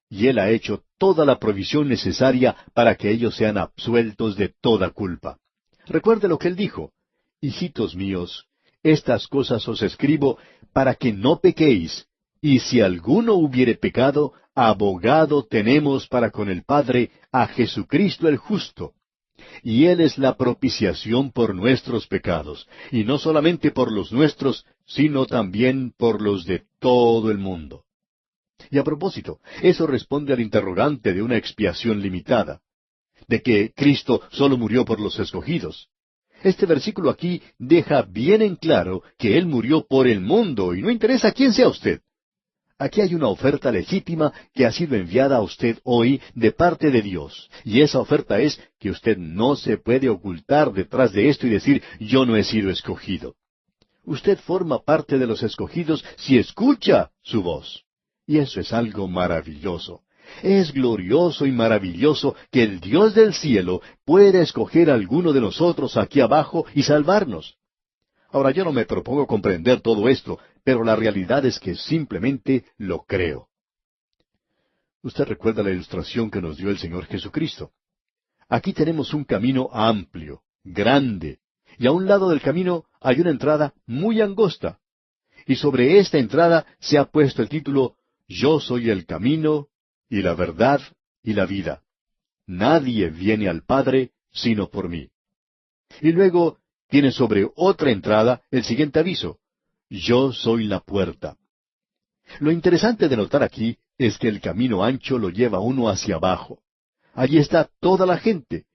Y Él ha hecho toda la provisión necesaria para que ellos sean absueltos de toda culpa. Recuerde lo que Él dijo, hijitos míos, estas cosas os escribo para que no pequéis, y si alguno hubiere pecado, abogado tenemos para con el Padre a Jesucristo el justo. Y Él es la propiciación por nuestros pecados, y no solamente por los nuestros, sino también por los de todo el mundo. Y a propósito, eso responde al interrogante de una expiación limitada, de que Cristo solo murió por los escogidos. Este versículo aquí deja bien en claro que Él murió por el mundo, y no interesa quién sea usted. Aquí hay una oferta legítima que ha sido enviada a usted hoy de parte de Dios. Y esa oferta es que usted no se puede ocultar detrás de esto y decir, yo no he sido escogido. Usted forma parte de los escogidos si escucha su voz. Y eso es algo maravilloso. Es glorioso y maravilloso que el Dios del cielo pueda escoger a alguno de nosotros aquí abajo y salvarnos. Ahora, yo no me propongo comprender todo esto, pero la realidad es que simplemente lo creo. Usted recuerda la ilustración que nos dio el Señor Jesucristo. Aquí tenemos un camino amplio, grande, y a un lado del camino hay una entrada muy angosta. Y sobre esta entrada se ha puesto el título, Yo soy el camino, y la verdad, y la vida. Nadie viene al Padre sino por mí. Y luego tiene sobre otra entrada el siguiente aviso, Yo soy la puerta. Lo interesante de notar aquí es que el camino ancho lo lleva uno hacia abajo. Allí está toda la gente,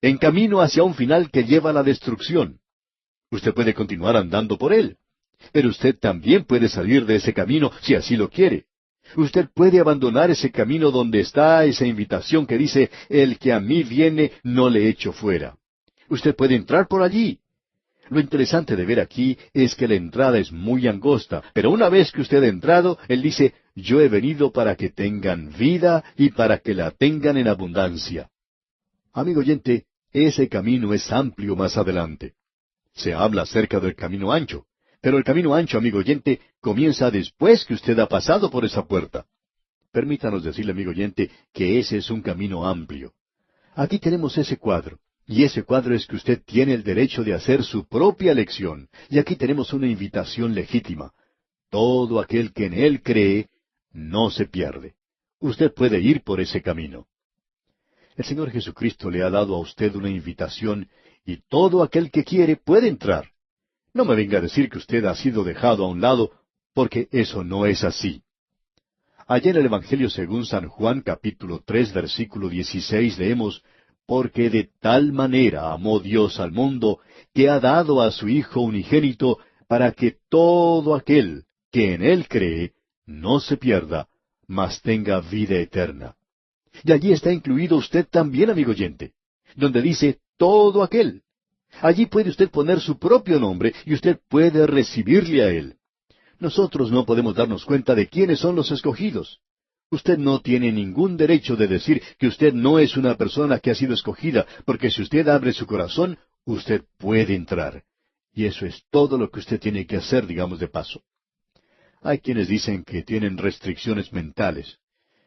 en camino hacia un final que lleva a la destrucción. Usted puede continuar andando por él, pero usted también puede salir de ese camino si así lo quiere. Usted puede abandonar ese camino donde está esa invitación que dice, el que a mí viene no le echo fuera. Usted puede entrar por allí. Lo interesante de ver aquí es que la entrada es muy angosta, pero una vez que usted ha entrado, Él dice, yo he venido para que tengan vida y para que la tengan en abundancia. Amigo oyente, ese camino es amplio más adelante. Se habla acerca del camino ancho, pero el camino ancho, amigo oyente, comienza después que usted ha pasado por esa puerta. Permítanos decirle, amigo oyente, que ese es un camino amplio. Aquí tenemos ese cuadro. Y ese cuadro es que usted tiene el derecho de hacer su propia elección. Y aquí tenemos una invitación legítima. Todo aquel que en Él cree, no se pierde. Usted puede ir por ese camino. El Señor Jesucristo le ha dado a usted una invitación, y todo aquel que quiere puede entrar. No me venga a decir que usted ha sido dejado a un lado, porque eso no es así. Allá en el Evangelio según San Juan, capítulo 3, versículo 16, leemos, porque de tal manera amó Dios al mundo, que ha dado a su Hijo unigénito, para que todo aquel que en Él cree, no se pierda, mas tenga vida eterna. Y allí está incluido usted también, amigo oyente, donde dice todo aquel. Allí puede usted poner su propio nombre y usted puede recibirle a Él. Nosotros no podemos darnos cuenta de quiénes son los escogidos. Usted no tiene ningún derecho de decir que usted no es una persona que ha sido escogida, porque si usted abre su corazón, usted puede entrar. Y eso es todo lo que usted tiene que hacer, digamos de paso. Hay quienes dicen que tienen restricciones mentales,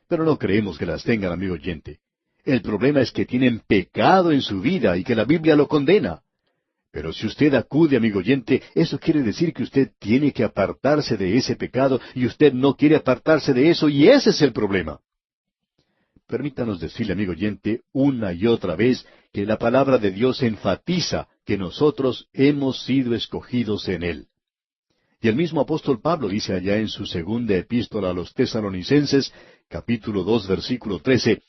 pero no creemos que las tengan, amigo oyente. El problema es que tienen pecado en su vida y que la Biblia lo condena. Pero si usted acude, amigo oyente, eso quiere decir que usted tiene que apartarse de ese pecado y usted no quiere apartarse de eso y ese es el problema. Permítanos decirle, amigo oyente, una y otra vez que la palabra de Dios enfatiza que nosotros hemos sido escogidos en Él. Y el mismo apóstol Pablo dice allá en su segunda epístola a los Tesalonicenses, capítulo 2, versículo 13,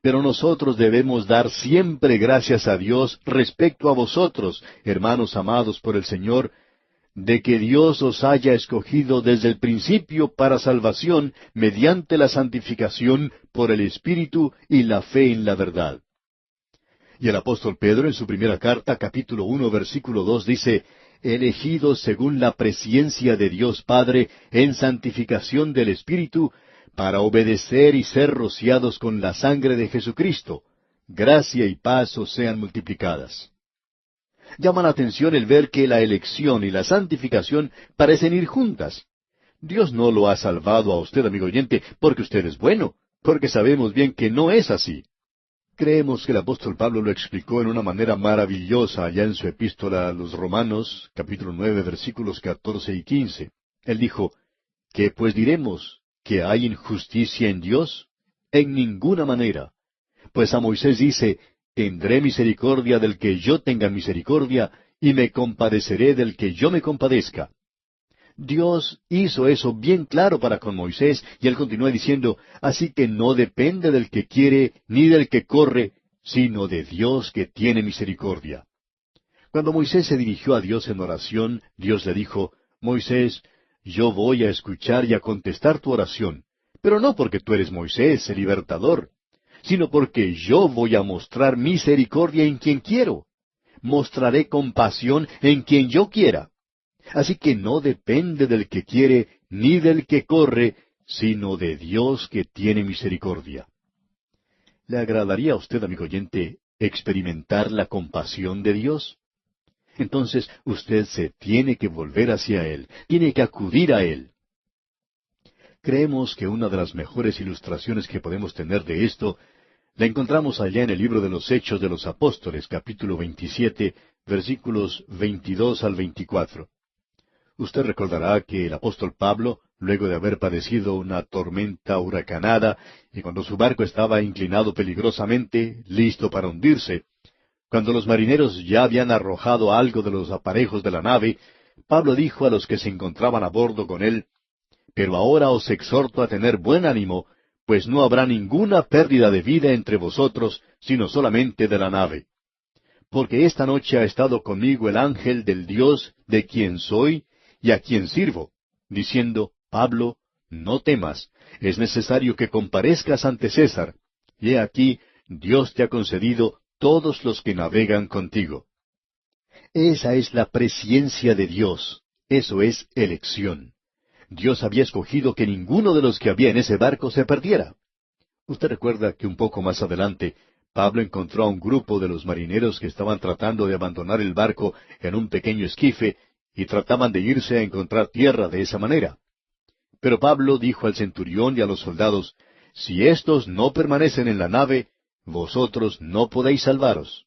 pero nosotros debemos dar siempre gracias a Dios respecto a vosotros, hermanos amados por el Señor, de que Dios os haya escogido desde el principio para salvación mediante la santificación por el Espíritu y la fe en la verdad. Y el apóstol Pedro en su primera carta, capítulo 1, versículo 2, dice, elegidos según la presciencia de Dios Padre en santificación del Espíritu, para obedecer y ser rociados con la sangre de Jesucristo. Gracia y paz os sean multiplicadas. Llama la atención el ver que la elección y la santificación parecen ir juntas. Dios no lo ha salvado a usted, amigo oyente, porque usted es bueno, porque sabemos bien que no es así. Creemos que el apóstol Pablo lo explicó en una manera maravillosa allá en su epístola a los Romanos, capítulo 9, versículos 14 y 15. Él dijo, ¿qué pues diremos? ¿Que hay injusticia en Dios? En ninguna manera. Pues a Moisés dice, tendré misericordia del que yo tenga misericordia, y me compadeceré del que yo me compadezca. Dios hizo eso bien claro para con Moisés, y él continúa diciendo, así que no depende del que quiere, ni del que corre, sino de Dios que tiene misericordia. Cuando Moisés se dirigió a Dios en oración, Dios le dijo, Moisés, yo voy a escuchar y a contestar tu oración, pero no porque tú eres Moisés, el libertador, sino porque yo voy a mostrar misericordia en quien quiero. Mostraré compasión en quien yo quiera. Así que no depende del que quiere ni del que corre, sino de Dios que tiene misericordia. ¿Le agradaría a usted, amigo oyente, experimentar la compasión de Dios? Entonces usted se tiene que volver hacia Él, tiene que acudir a Él. Creemos que una de las mejores ilustraciones que podemos tener de esto la encontramos allá en el libro de los Hechos de los Apóstoles, capítulo 27, versículos 22 al 24. Usted recordará que el apóstol Pablo, luego de haber padecido una tormenta huracanada, y cuando su barco estaba inclinado peligrosamente, listo para hundirse, cuando los marineros ya habían arrojado algo de los aparejos de la nave, Pablo dijo a los que se encontraban a bordo con él, pero ahora os exhorto a tener buen ánimo, pues no habrá ninguna pérdida de vida entre vosotros, sino solamente de la nave. Porque esta noche ha estado conmigo el ángel del Dios de quien soy y a quien sirvo, diciendo, Pablo, no temas, es necesario que comparezcas ante César, y he aquí, Dios te ha concedido todos los que navegan contigo. Esa es la presciencia de Dios, eso es elección. Dios había escogido que ninguno de los que había en ese barco se perdiera. Usted recuerda que un poco más adelante, Pablo encontró a un grupo de los marineros que estaban tratando de abandonar el barco en un pequeño esquife y trataban de irse a encontrar tierra de esa manera. Pero Pablo dijo al centurión y a los soldados, si éstos no permanecen en la nave, vosotros no podéis salvaros.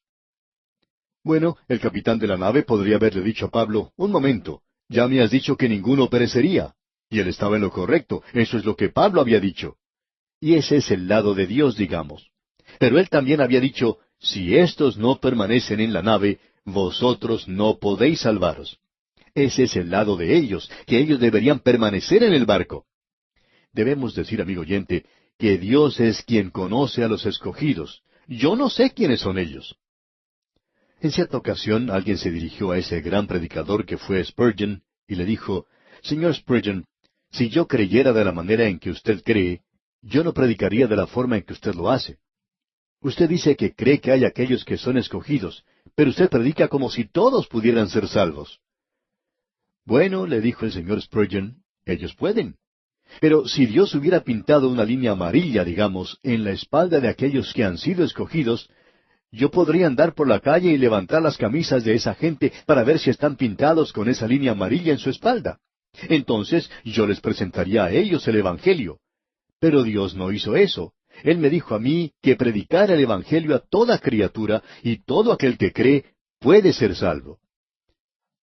Bueno, el capitán de la nave podría haberle dicho a Pablo, un momento, ya me has dicho que ninguno perecería. Y él estaba en lo correcto, eso es lo que Pablo había dicho. Y ese es el lado de Dios, digamos. Pero él también había dicho, si éstos no permanecen en la nave, vosotros no podéis salvaros. Ese es el lado de ellos, que ellos deberían permanecer en el barco. Debemos decir, amigo oyente, que Dios es quien conoce a los escogidos. Yo no sé quiénes son ellos. En cierta ocasión alguien se dirigió a ese gran predicador que fue Spurgeon y le dijo, Señor Spurgeon, si yo creyera de la manera en que usted cree, yo no predicaría de la forma en que usted lo hace. Usted dice que cree que hay aquellos que son escogidos, pero usted predica como si todos pudieran ser salvos. Bueno, le dijo el señor Spurgeon, ellos pueden. Pero si Dios hubiera pintado una línea amarilla, digamos, en la espalda de aquellos que han sido escogidos, yo podría andar por la calle y levantar las camisas de esa gente para ver si están pintados con esa línea amarilla en su espalda. Entonces yo les presentaría a ellos el Evangelio. Pero Dios no hizo eso. Él me dijo a mí que predicara el Evangelio a toda criatura, y todo aquel que cree puede ser salvo.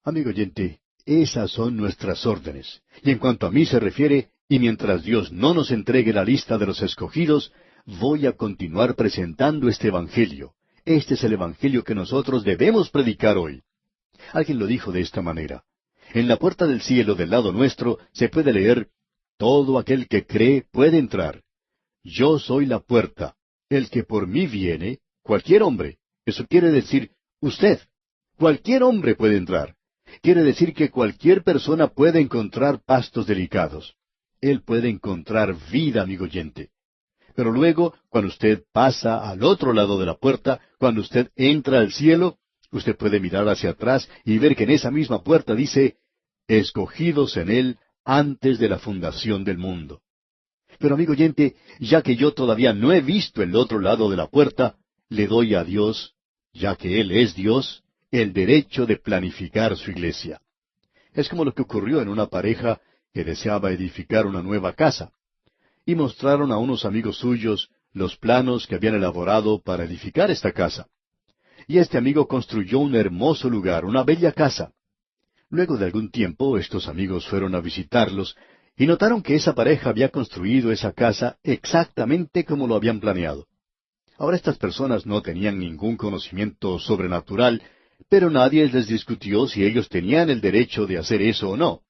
Amigo oyente, esas son nuestras órdenes. Y en cuanto a mí se refiere, y mientras Dios no nos entregue la lista de los escogidos, voy a continuar presentando este Evangelio. Este es el Evangelio que nosotros debemos predicar hoy. Alguien lo dijo de esta manera. En la puerta del cielo del lado nuestro se puede leer, todo aquel que cree puede entrar. Yo soy la puerta. El que por mí viene, cualquier hombre. Eso quiere decir, usted. Cualquier hombre puede entrar. Quiere decir que cualquier persona puede encontrar pastos delicados. Él puede encontrar vida, amigo oyente. Pero luego, cuando usted pasa al otro lado de la puerta, cuando usted entra al cielo, usted puede mirar hacia atrás y ver que en esa misma puerta dice, escogidos en Él antes de la fundación del mundo. Pero amigo oyente, ya que yo todavía no he visto el otro lado de la puerta, le doy a Dios, ya que Él es Dios, el derecho de planificar su iglesia. Es como lo que ocurrió en una pareja que deseaba edificar una nueva casa. Y mostraron a unos amigos suyos los planos que habían elaborado para edificar esta casa. Y este amigo construyó un hermoso lugar, una bella casa. Luego de algún tiempo, estos amigos fueron a visitarlos y notaron que esa pareja había construido esa casa exactamente como lo habían planeado. Ahora estas personas no tenían ningún conocimiento sobrenatural, pero nadie les discutió si ellos tenían el derecho de hacer eso o no.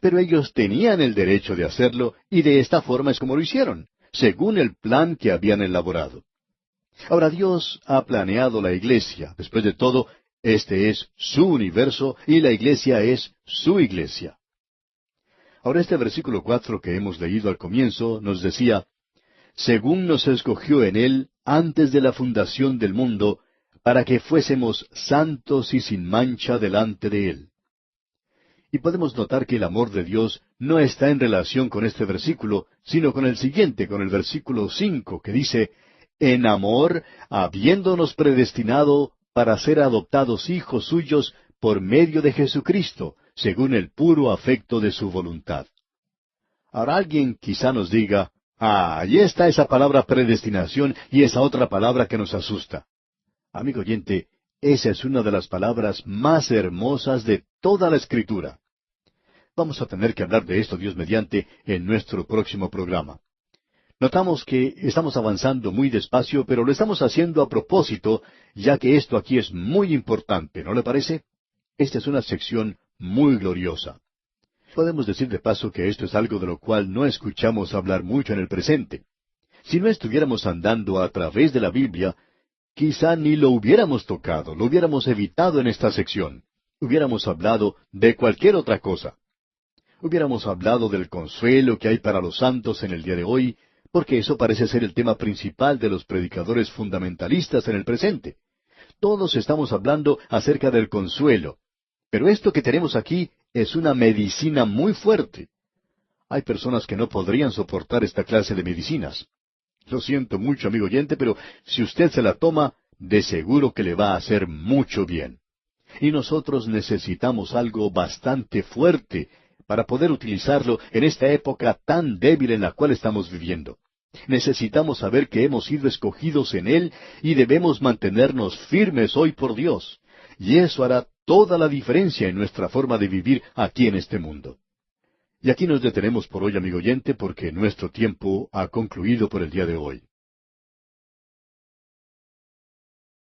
Pero ellos tenían el derecho de hacerlo, y de esta forma es como lo hicieron, según el plan que habían elaborado. Ahora Dios ha planeado la iglesia. Después de todo, este es su universo y la iglesia es su iglesia. Ahora este versículo 4 que hemos leído al comienzo nos decía, según nos escogió en Él antes de la fundación del mundo, para que fuésemos santos y sin mancha delante de Él. Y podemos notar que el amor de Dios no está en relación con este versículo, sino con el siguiente, con el versículo 5, que dice, en amor, habiéndonos predestinado para ser adoptados hijos suyos por medio de Jesucristo, según el puro afecto de su voluntad. Ahora alguien quizá nos diga, allí está esa palabra predestinación y esa otra palabra que nos asusta. Amigo oyente, esa es una de las palabras más hermosas de toda la Escritura. Vamos a tener que hablar de esto, Dios mediante, en nuestro próximo programa. Notamos que estamos avanzando muy despacio, pero lo estamos haciendo a propósito, ya que esto aquí es muy importante, ¿no le parece? Esta es una sección muy gloriosa. Podemos decir de paso que esto es algo de lo cual no escuchamos hablar mucho en el presente. Si no estuviéramos andando a través de la Biblia, quizá ni lo hubiéramos tocado, lo hubiéramos evitado en esta sección. Hubiéramos hablado de cualquier otra cosa. Hubiéramos hablado del consuelo que hay para los santos en el día de hoy, porque eso parece ser el tema principal de los predicadores fundamentalistas en el presente. Todos estamos hablando acerca del consuelo. Pero esto que tenemos aquí es una medicina muy fuerte. Hay personas que no podrían soportar esta clase de medicinas. Lo siento mucho, amigo oyente, pero si usted se la toma, de seguro que le va a hacer mucho bien. Y nosotros necesitamos algo bastante fuerte para poder utilizarlo en esta época tan débil en la cual estamos viviendo. Necesitamos saber que hemos sido escogidos en Él y debemos mantenernos firmes hoy por Dios. Y eso hará toda la diferencia en nuestra forma de vivir aquí en este mundo. Y aquí nos detenemos por hoy, amigo oyente, porque nuestro tiempo ha concluido por el día de hoy.